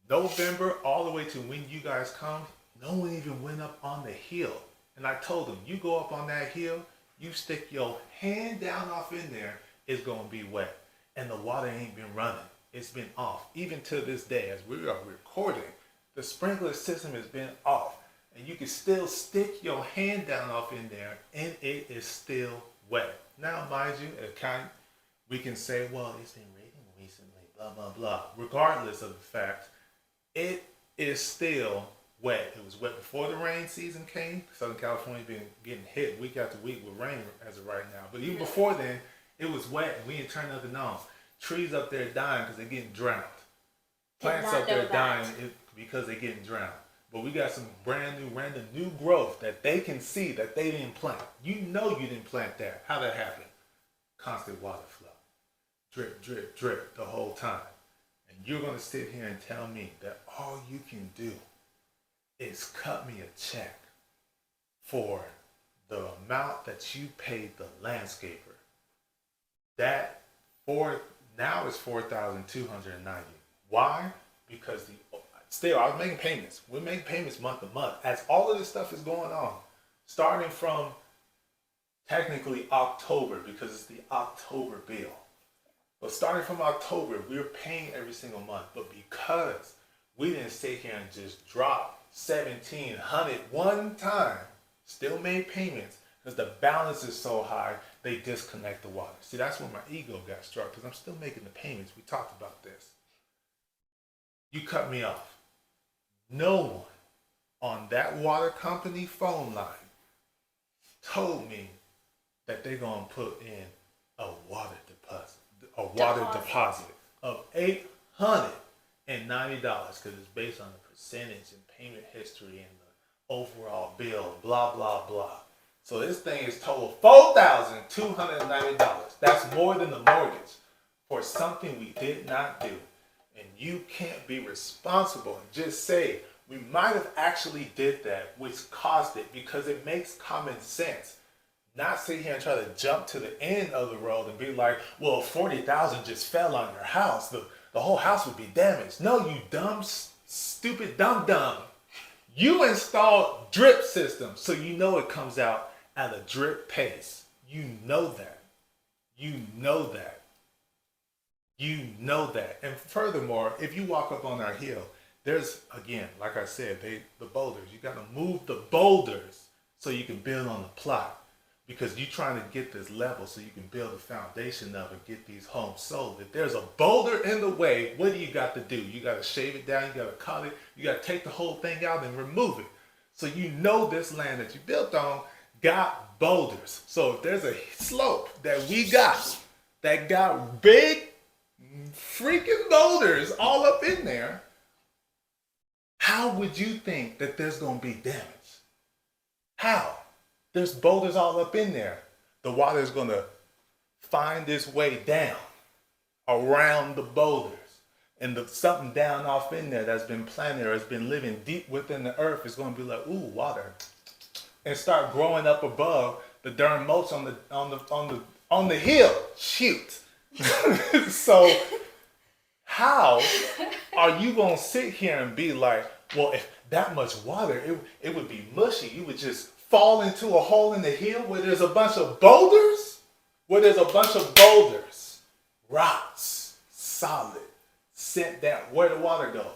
November all the way to when you guys come, no one even went up on the hill. And I told them, you go up on that hill, you stick your hand down off in there, it's gonna be wet. And the water ain't been running. It's been off. Even to this day, as we are recording, the sprinkler system has been off. And you can still stick your hand down off in there, and it is still wet. Now, mind you, we can say, well, it's been raining recently, blah, blah, blah. Regardless of the fact, it is still wet. It was wet before the rain season came. Southern California's been getting hit week after week with rain as of right now. But even before then, it was wet, and we didn't turn nothing on. Trees up there dying because they're getting drowned. Plants up there dying because they're getting drowned. But we got some brand new, random new growth that they can see that they didn't plant. You know you didn't plant that. How that happened? Constant water flow. Drip, drip, drip the whole time. And you're going to sit here and tell me that all you can do is cut me a check for the amount that you paid the landscaper. That now is $4,290. Why? Because still I was making payments. We're making payments month to month as all of this stuff is going on, starting from technically October, because it's the October bill. But starting from October, we're paying every single month. But because we didn't sit here and just drop $1,700 one time, still made payments, because the balance is so high, they disconnect the water. See, that's when my ego got struck, because I'm still making the payments. We talked about this. You cut me off. No one on that water company phone line told me that they're going to put in a water deposit of $890, because it's based on the percentage and payment history and the overall bill, blah, blah, blah. So this thing is total $4,290. That's more than the mortgage for something we did not do. And you can't be responsible and just say, we might have actually did that, which caused it, because it makes common sense. Not sit here and try to jump to the end of the road and be like, well, 40,000 just fell on your house. The whole house would be damaged. No, you dumb, stupid, dumb. You installed drip system, so you know it comes out at a drip pace. You know that. You know that. You know that. And furthermore, if you walk up on our hill, there's, again, like I said, the boulders. You got to move the boulders so you can build on the plot. Because you're trying to get this level so you can build a foundation of and get these homes sold. If there's a boulder in the way, what do you got to do? You got to shave it down, you got to cut it, you got to take the whole thing out and remove it. So you know this land that you built on got boulders. So if there's a slope that we got that got big freaking boulders all up in there, how would you think that there's going to be damage? How? There's boulders all up in there. The water is going to find its way down around the boulders. And something down off in there that's been planted or has been living deep within the earth is going to be like, ooh, water, and start growing up above the darn mulch on the hill. Shoot. So how are you going to sit here and be like, well, if that much water, it would be mushy. You would just fall into a hole in the hill where there's a bunch of boulders? Rocks, solid, sent down. Where'd the water go?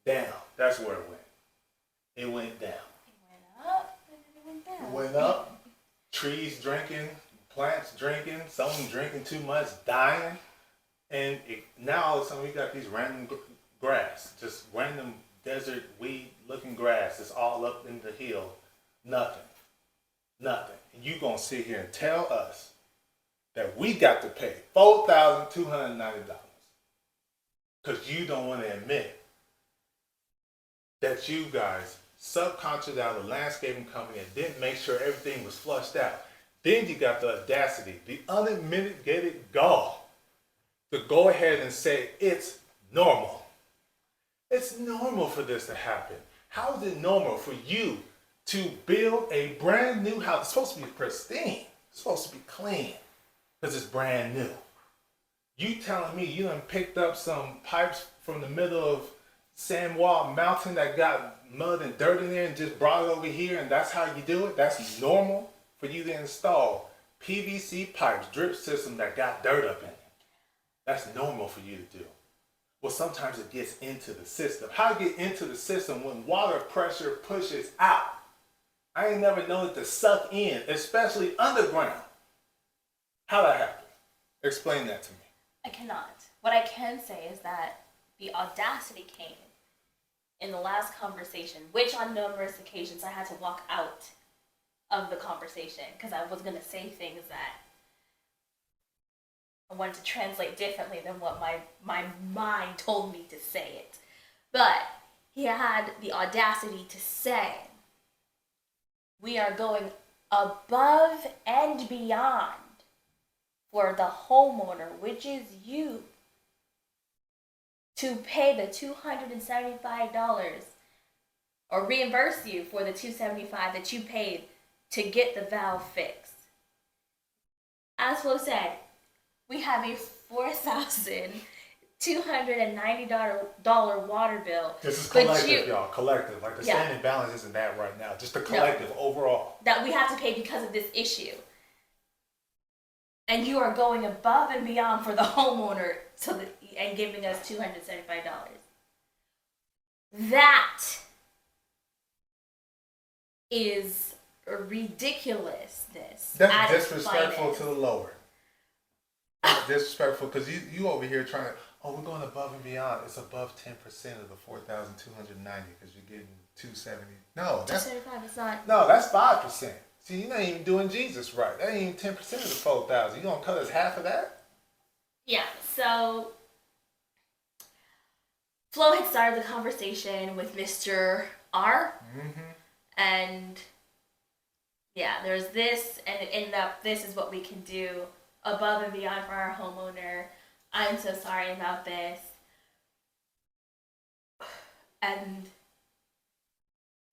Down. That's where it went. It went down. It went up and it went down. It went up. Trees drinking, plants drinking, some drinking too much, dying. And now all of a sudden we got these random grass, just random desert weed looking grass. It's all up in the hill. Nothing. And you gonna sit here and tell us that we got to pay $4,290 because you don't want to admit that you guys subcontracted out a landscaping company and didn't make sure everything was flushed out. Then you got the audacity, the unmitigated gall to go ahead and say it's normal. It's normal for this to happen. How is it normal for you to build a brand new house? It's supposed to be pristine. It's supposed to be clean because it's brand new. You telling me you done picked up some pipes from the middle of San Juan Mountain that got mud and dirt in there and just brought it over here and that's how you do it? That's normal for you to install PVC pipes, drip system that got dirt up in it. That's normal for you to do. Well, sometimes it gets into the system. How to get into the system when water pressure pushes out? I ain't never known it to suck in, especially underground. How that happen? Explain that to me. I cannot. What I can say is that the audacity came in the last conversation, which on numerous occasions I had to walk out of the conversation because I was going to say things that I wanted to translate differently than what my mind told me to say it. But he had the audacity to say, we are going above and beyond for the homeowner, which is you, to pay the $275 or reimburse you for the $275 that you paid to get the valve fixed. As FLO said, we have a $4,290 water bill. This is collective, y'all. Collective. Like the standing balance isn't that right now. Just the collective overall. That we have to pay because of this issue. And you are going above and beyond for the homeowner and giving us $275. That is ridiculousness. That's disrespectful to the lower. Disrespectful because you over here trying to, we're going above and beyond. It's above 10% of the 4,290 because you're getting 270. No, that's 275 is not. No, that's 5%. See, you're not even doing Jesus right. That ain't even 10% of the 4,000. You gonna cut us half of that? Yeah. So FLO had started the conversation with Mr. R. And yeah, there's this, and it ended up, this is what we can do above and beyond for our homeowner. I'm so sorry about this. And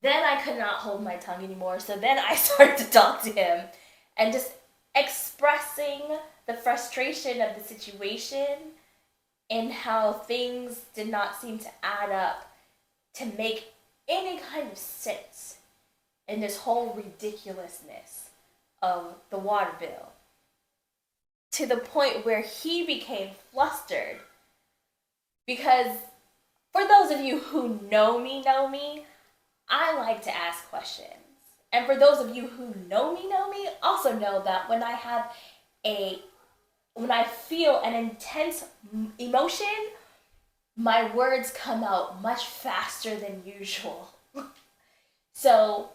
then I could not hold my tongue anymore. So then I started to talk to him and just expressing the frustration of the situation and how things did not seem to add up to make any kind of sense in this whole ridiculousness of the water bill. To the point where he became flustered. Because for those of you who know me, I like to ask questions. And for those of you who know me, also know that when I feel an intense emotion, my words come out much faster than usual. So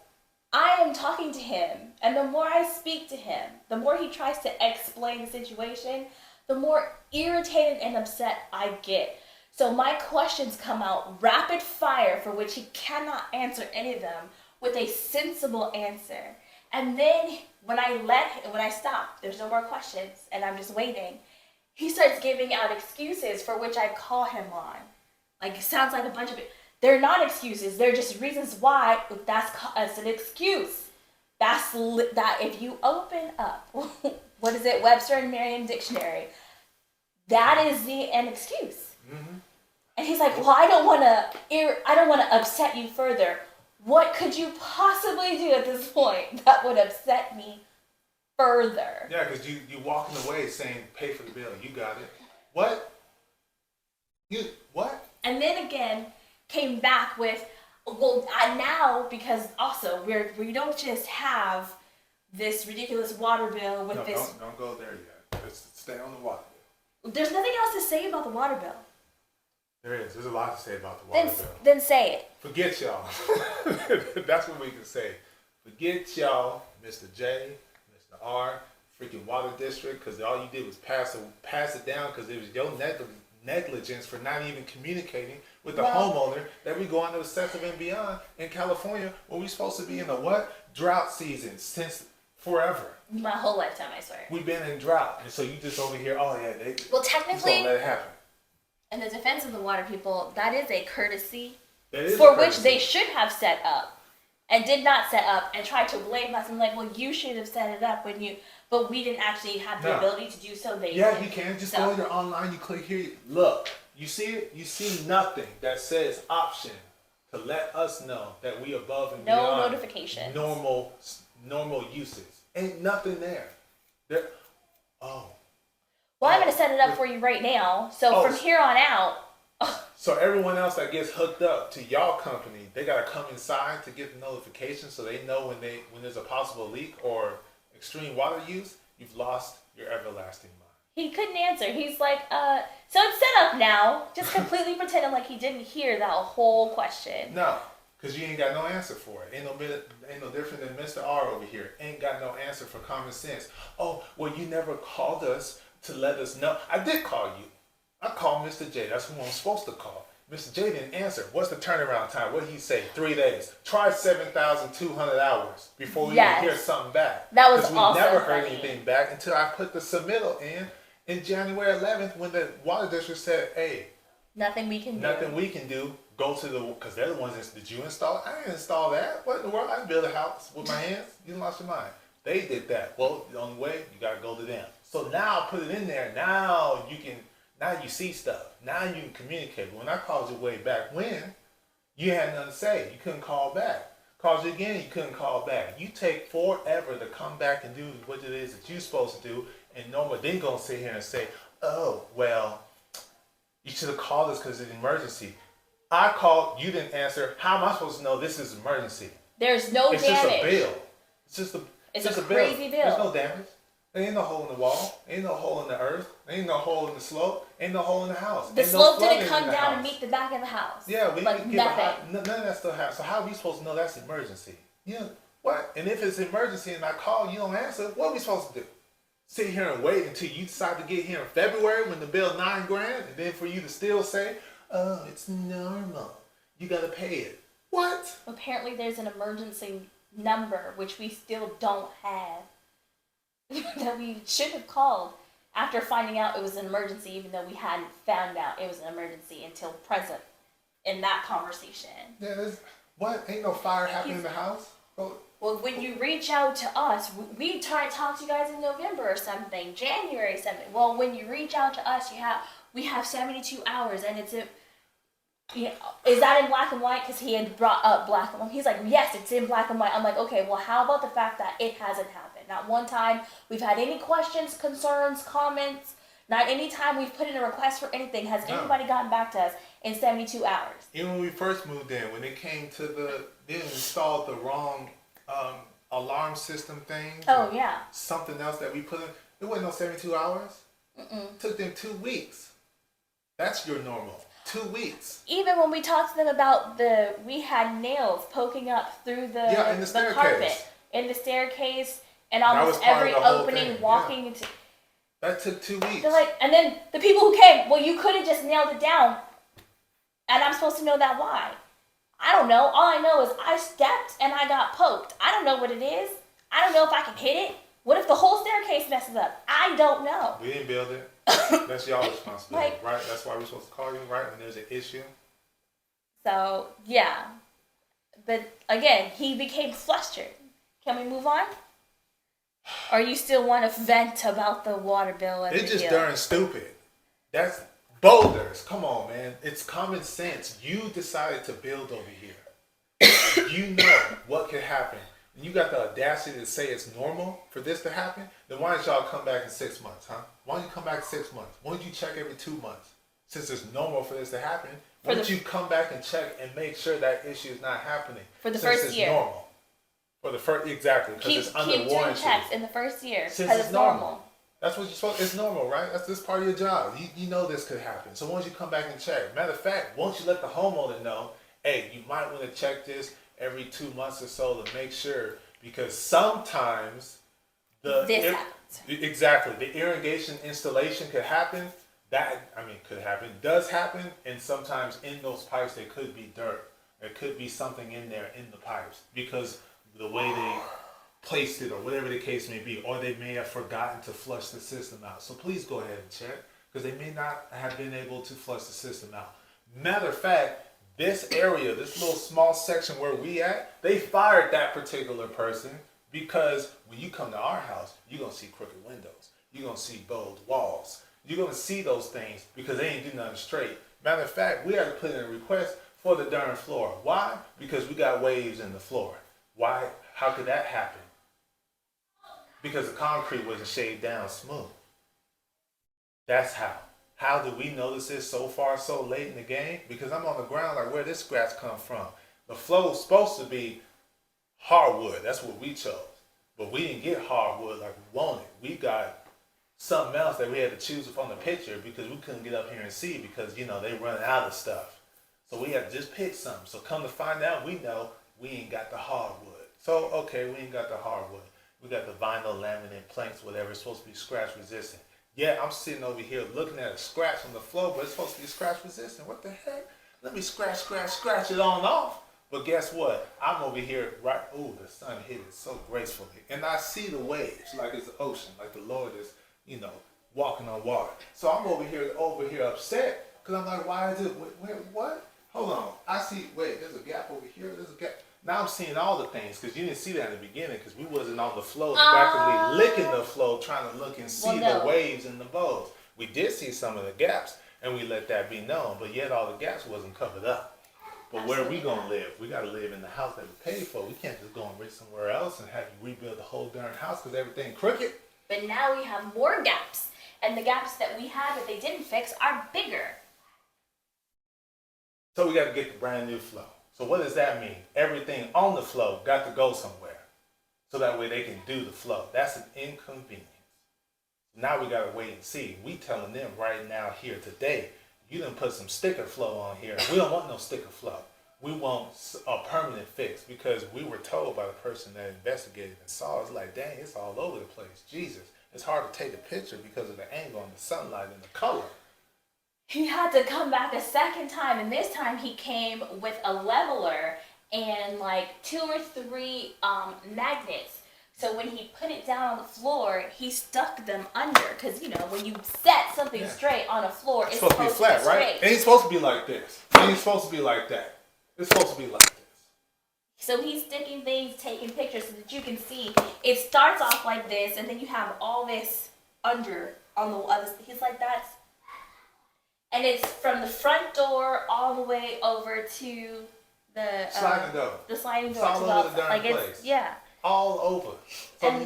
I am talking to him, and the more I speak to him, the more he tries to explain the situation, the more irritated and upset I get. So my questions come out rapid fire, for which he cannot answer any of them with a sensible answer. And then when I stop, there's no more questions, and I'm just waiting, he starts giving out excuses for which I call him on. Like, it sounds like a bunch of it. They're not excuses. They're just reasons why that's an excuse. That if you open up, what is it, Webster and Merriam Dictionary, that is an excuse. Mm-hmm. And he's like, well, I don't want to upset you further. What could you possibly do at this point that would upset me further? Yeah, because you walking away saying, pay for the bill. You got it. What? What? And then again, came back with, well, now, because also we don't just have this ridiculous water bill with this. Don't go there yet. Let's stay on the water bill. There's nothing else to say about the water bill. There is. There's a lot to say about the water bill. Then say it. Forget y'all. That's what we can say. Forget y'all, Mr. J, Mr. R, freaking water district, because all you did was pass it down because it was your negligence for not even communicating with the homeowner that we go on to excessive and beyond in California, where we're supposed to be in a what? Drought season since forever. My whole lifetime, I swear. We've been in drought. And so you just over here, they technically, just don't let it happen. In the defense of the water people, that is a courtesy which they should have set up and did not set up and tried to blame us and like, well, you should have set it up but we didn't actually have the ability to do so. You can just go there online, you click here, look, you see it, you see nothing that says option to let us know that we above and beyond notification. Normal uses. Ain't nothing there. Well, I'm going to set it up for you right now. So from here on out. So everyone else that gets hooked up to y'all company, they got to come inside to get the notification so they know when there's a possible leak or extreme water use, you've lost your everlasting mind. He couldn't answer. He's like, so it's set up now. Just completely pretending like he didn't hear that whole question. No, because you ain't got no answer for it. Ain't no different than Mr. R over here. Ain't got no answer for common sense. Oh, well, you never called us to let us know. I did call you. I called Mr. J. That's who I'm supposed to call. Mr. J didn't answer. What's the turnaround time? What did he say? 3 days. Try 7,200 hours before we even hear something back. That was we never heard anything back until I put the submittal in January 11th when the water district said, hey, nothing we can do. Go to because they're the ones that, did you install? I didn't install that. What in the world? I didn't build a house with my hands. You lost your mind. They did that. Well, the only way, you got to go to them. So now put it in there. Now you see stuff. Now you can communicate. But when I called you way back when, you had nothing to say. You couldn't call back. Called you again, you couldn't call back. You take forever to come back and do what it is that you're supposed to do. And nobody then going to sit here and say, oh, well, you should have called us because it's an emergency. I called, you didn't answer. How am I supposed to know this is an emergency? There's no damage. It's just a bill. It's just a crazy bill. There's no damage. There ain't no hole in the wall. Ain't no hole in the earth. Ain't no hole in the slope. Ain't no hole in the house. The slope didn't come down and meet the back of the house. Yeah, nothing. None of that stuff happens. So how are we supposed to know that's emergency? What? And if it's emergency and I call, you don't answer, what are we supposed to do? Sit here and wait until you decide to get here in February when the bill $9,000, and then for you to still say, oh, it's normal. You got to pay it. What? Apparently there's an emergency number, which we still don't have, that we should have called after finding out it was an emergency, even though we hadn't found out it was an emergency until present in that conversation. Yeah, what? Ain't no fire happening in the house? Well, when you reach out to us, we try to talk to you guys in November or something, January something. Well, when you reach out to us, we have 72 hours, and it's is that in black and white? Because he had brought up black and white. He's like, yes, it's in black and white. I'm like, okay, well, how about the fact that it hasn't happened? Not one time we've had any questions, concerns, comments. Not any time we've put in a request for anything has anybody gotten back to us in 72 hours. Even when we first moved in, when it came to they installed the wrong alarm system thing. Oh, yeah. Something else that we put in. It wasn't no 72 hours. It took them 2 weeks. That's your normal. 2 weeks. Even when we talked to them about we had nails poking up through the carpet, in the staircase, and almost every opening walking into. That took 2 weeks. They're like, and then the people who came, well, you could have just nailed it down, and I'm supposed to know that why? I don't know. All I know is I stepped and I got poked. I don't know what it is. I don't know if I can hit it. What if the whole staircase messes up? I don't know. We didn't build it. That's y'all responsibility, Like- right? That's why we're supposed to call you, right? When there's an issue. So, yeah. But again, he became flustered. Can we move on? Or you still want to vent about the water bill and They're the just deal? darn stupid. That's boulders. Come on, man. It's common sense. You decided to build over here. You know what could happen. And you got the audacity to say it's normal for this to happen. Then why don't y'all come back in 6 months, huh? Why don't you come back in 6 months? Why don't you check every 2 months? Since it's normal for this to happen, why don't you come back and check and make sure that issue is not happening? For the since first it's year. Normal. For the first, exactly, because it's under keep doing warranty. checks in the first year Since because it's normal. That's what you're supposed. It's normal, right? That's this part of your job. You know this could happen. So once you come back and check, matter of fact, once you let the homeowner know, hey, you might want to check this every 2 months or so to make sure, because sometimes This happens. Exactly, the irrigation installation could happen. Could happen, does happen, and sometimes in those pipes there could be dirt. There could be something in there in the pipes because the way they placed it or whatever the case may be, or they may have forgotten to flush the system out. So please go ahead and check because they may not have been able to flush the system out. Matter of fact, this area, this little small section where we at, they fired that particular person because when you come to our house, you're going to see crooked windows. You're going to see bowed walls. You're going to see those things because they ain't do nothing straight. Matter of fact, we had to put in a request for the darn floor. Why? Because we got waves in the floor. Why? How could that happen? Because the concrete wasn't shaved down smooth. That's how. How did we notice this so far, so late in the game? Because I'm on the ground like, where did this scratch come from? The flow is supposed to be hardwood. That's what we chose. But we didn't get hardwood like we wanted. We got something else that we had to choose from the picture because we couldn't get up here and see because, they run out of stuff. So we had to just pick something. So come to find out, we know we ain't got the hardwood. So, okay, we ain't got the hardwood. We got the vinyl laminate planks, whatever. It's supposed to be scratch resistant. Yeah, I'm sitting over here looking at a scratch on the floor, but it's supposed to be scratch resistant. What the heck? Let me scratch it on off. But guess what? I'm over here, right? Ooh, the sun hit it so gracefully. And I see the waves like it's the ocean, like the Lord is, walking on water. So I'm over here upset because I'm like, why is it, wait, what? Hold on. I see, wait, there's a gap over here. There's a gap. Now I'm seeing all the things because you didn't see that in the beginning because we wasn't on the flow, actively licking the flow, trying to look and see the waves and the bows. We did see some of the gaps and we let that be known, but yet all the gaps wasn't covered up. But where are we going to live? We got to live in the house that we paid for. We can't just go and rent somewhere else and have you rebuild the whole darn house because everything crooked. But now we have more gaps. And the gaps that we had that they didn't fix are bigger. So we got to get the brand new flow. So what does that mean? Everything on the flow got to go somewhere. So that way they can do the flow. That's an inconvenience. Now we got to wait and see. We telling them right now here today, you done put some sticker flow on here. We don't want no sticker flow. We want a permanent fix because we were told by the person that investigated and saw. It's like, dang, it's all over the place. Jesus, it's hard to take a picture because of the angle and the sunlight and the color. He had to come back a second time, and this time he came with a leveler and like 2 or 3 magnets. So when he put it down on the floor, he stuck them under because when you set something straight on a floor, it's supposed to be flat, right? It ain't supposed to be like this. It ain't supposed to be like that. It's supposed to be like this. So he's sticking things, taking pictures so that you can see. It starts off like this, and then you have all this under on the other. He's like, that's. And it's from the front door all the way over to the sliding door. The sliding door. It's all over the darn place. It's, yeah. All over. So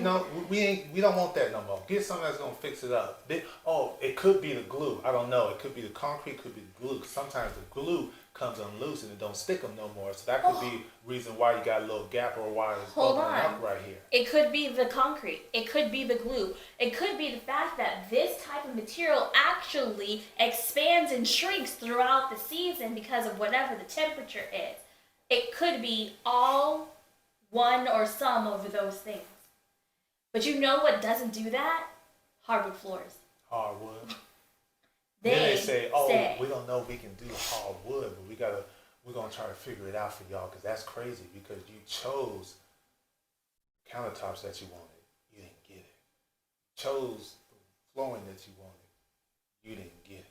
we don't want that no more. Get something that's gonna fix it up. It could be the glue. I don't know. It could be the concrete. Could be the glue. Sometimes the glue comes unloose and it don't stick them no more. So that could be reason why you got a little gap or why it's opening up right here. It could be the concrete. It could be the glue. It could be the fact that this type of material actually expands and shrinks throughout the season because of whatever the temperature is. It could be all one or some of those things. But you know what doesn't do that? Hardwood floors. Hardwood. Then they say, we don't know if we can do hardwood, but we're gonna try to figure it out for y'all because that's crazy because you chose countertops that you wanted. You didn't get it. You chose the flooring that you wanted. you didn't get it.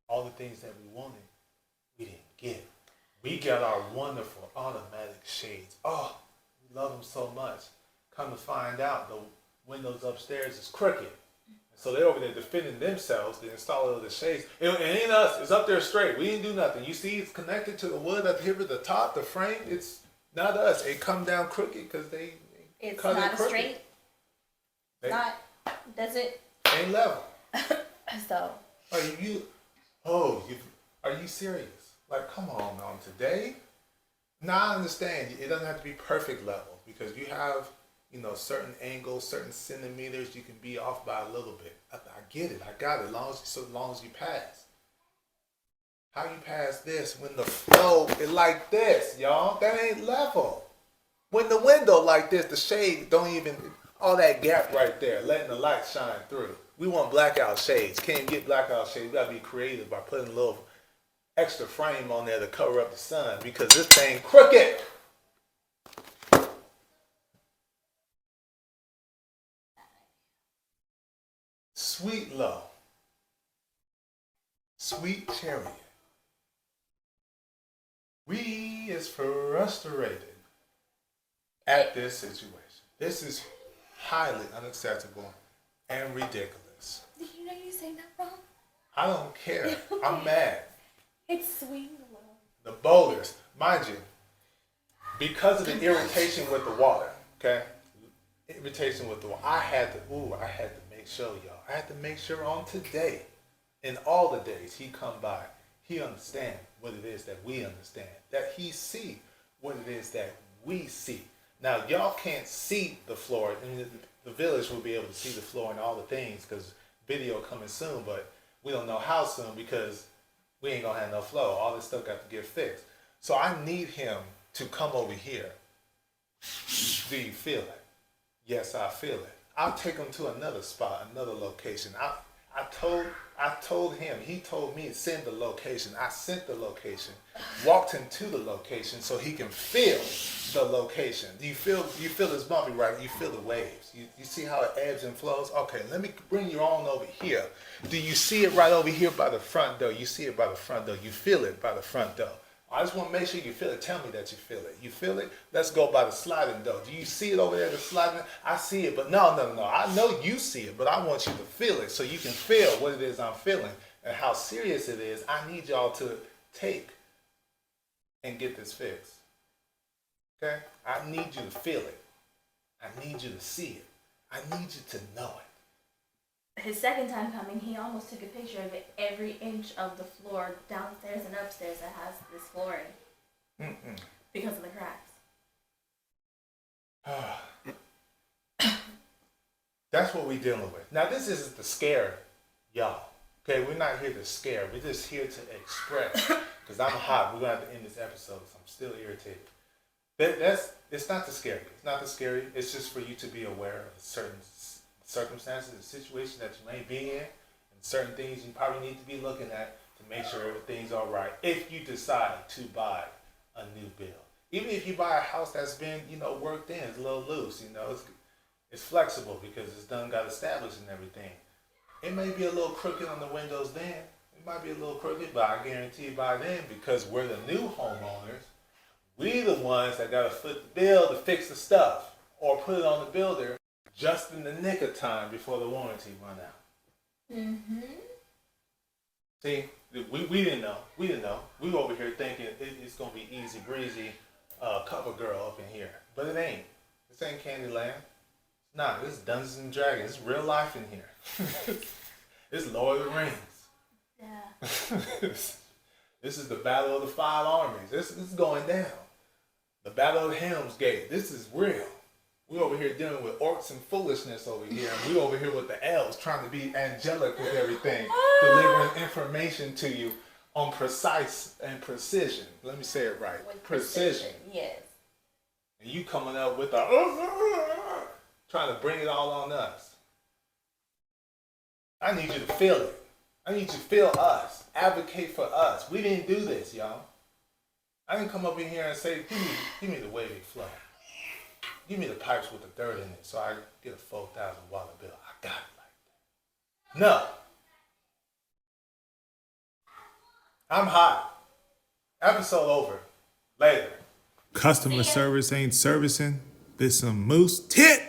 All the things that we wanted, we didn't get it. We got our wonderful automatic shades. Oh, we love them so much. Come to find out, the windows upstairs is crooked. So they're over there defending themselves, the installer of the shades. It ain't us. It's up there straight. We didn't do nothing. You see, it's connected to the wood up here at the top, the frame. It's not us. It come down crooked because they It's cut not it a crooked. straight. Not. Does it? Ain't level. So. Are you serious? Like, come on today? Now I understand. It doesn't have to be perfect level because you have, certain angles, certain centimeters you can be off by a little bit. I get it. I got it. So long as you pass. How you pass this when the flow is like this, y'all? That ain't level. When the window like this, the shade don't even, all that gap right there, letting the light shine through. We want blackout shades. Can't get blackout shades. We gotta be creative by putting a little extra frame on there to cover up the sun because this thing crooked. Sweet love. Sweet chariot. We is frustrated at this situation. This is highly unacceptable and ridiculous. Did you know you saying that wrong? I don't care. I'm mad. It's sweet love. The boulders, mind you, because of the irritation with the water, okay? Irritation with the water. I had to make sure, y'all. I had to make sure on today, in all the days he come by, he understand what it is that we understand. That he see what it is that we see. Now, y'all can't see the floor. I mean, the village will be able to see the floor and all the things because video coming soon, but we don't know how soon because we ain't gonna have no flow. All this stuff got to get fixed. So I need him to come over here. Do you feel it? Yes, I feel it. I'll take him to another spot, another location. I told him, he told me to send the location. I sent the location, walked him to the location so he can feel the location. You feel this bumpy, right? You feel the waves. You see how it ebbs and flows? Okay, let me bring you on over here. Do you see it right over here by the front door? You see it by the front door. You feel it by the front door. I just want to make sure you feel it. Tell me that you feel it. You feel it? Let's go by the sliding door. Do you see it over there, the sliding? I see it, but no. I know you see it, but I want you to feel it so you can feel what it is I'm feeling and how serious it is. I need y'all to take and get this fixed. Okay? I need you to feel it. I need you to see it. I need you to know it. His second time coming, he almost took a picture of it, every inch of the floor downstairs and upstairs that has this flooring. Because of the cracks. That's what we're dealing with. Now, this isn't to scare y'all. Okay, we're not here to scare. We're just here to express. Because I'm hot. We're going to have to end this episode, so I'm still irritated. It's not to scare you. It's not to scare you. It's just for you to be aware of certain circumstances, the situation that you may be in, and certain things you probably need to be looking at to make sure everything's all right. If you decide to buy a new build, even if you buy a house that's been, worked in, it's a little loose, it's flexible because it's got established and everything. It may be a little crooked on the windows then. It might be a little crooked, but I guarantee by then, because we're the new homeowners, we the ones that got to foot the bill to fix the stuff or put it on the builder just in the nick of time before the warranty run out. Mm-hmm. See, we didn't know. We were over here thinking it's going to be easy breezy, cover girl up in here. But it ain't. This ain't Candyland. Nah, this is Dungeons and Dragons. It's real life in here. It's Lord of the Rings. Yeah. This is the Battle of the Five Armies. This is going down. The Battle of Helm's Gate. This is real. We over here dealing with orcs and foolishness over here. And we over here with the elves trying to be angelic with everything. Delivering information to you on precise and precision. Let me say it right. With precision. Yes. And you coming up with trying to bring it all on us. I need you to feel it. I need you to feel us. Advocate for us. We didn't do this, y'all. I didn't come up in here and say, give me the wavy flow. Give me the pipes with the dirt in it so I get a 4,000 watt bill. I got it like that. No. I'm hot. Episode over. Later. Customer See ya. service ain't servicing. There's some moose tit.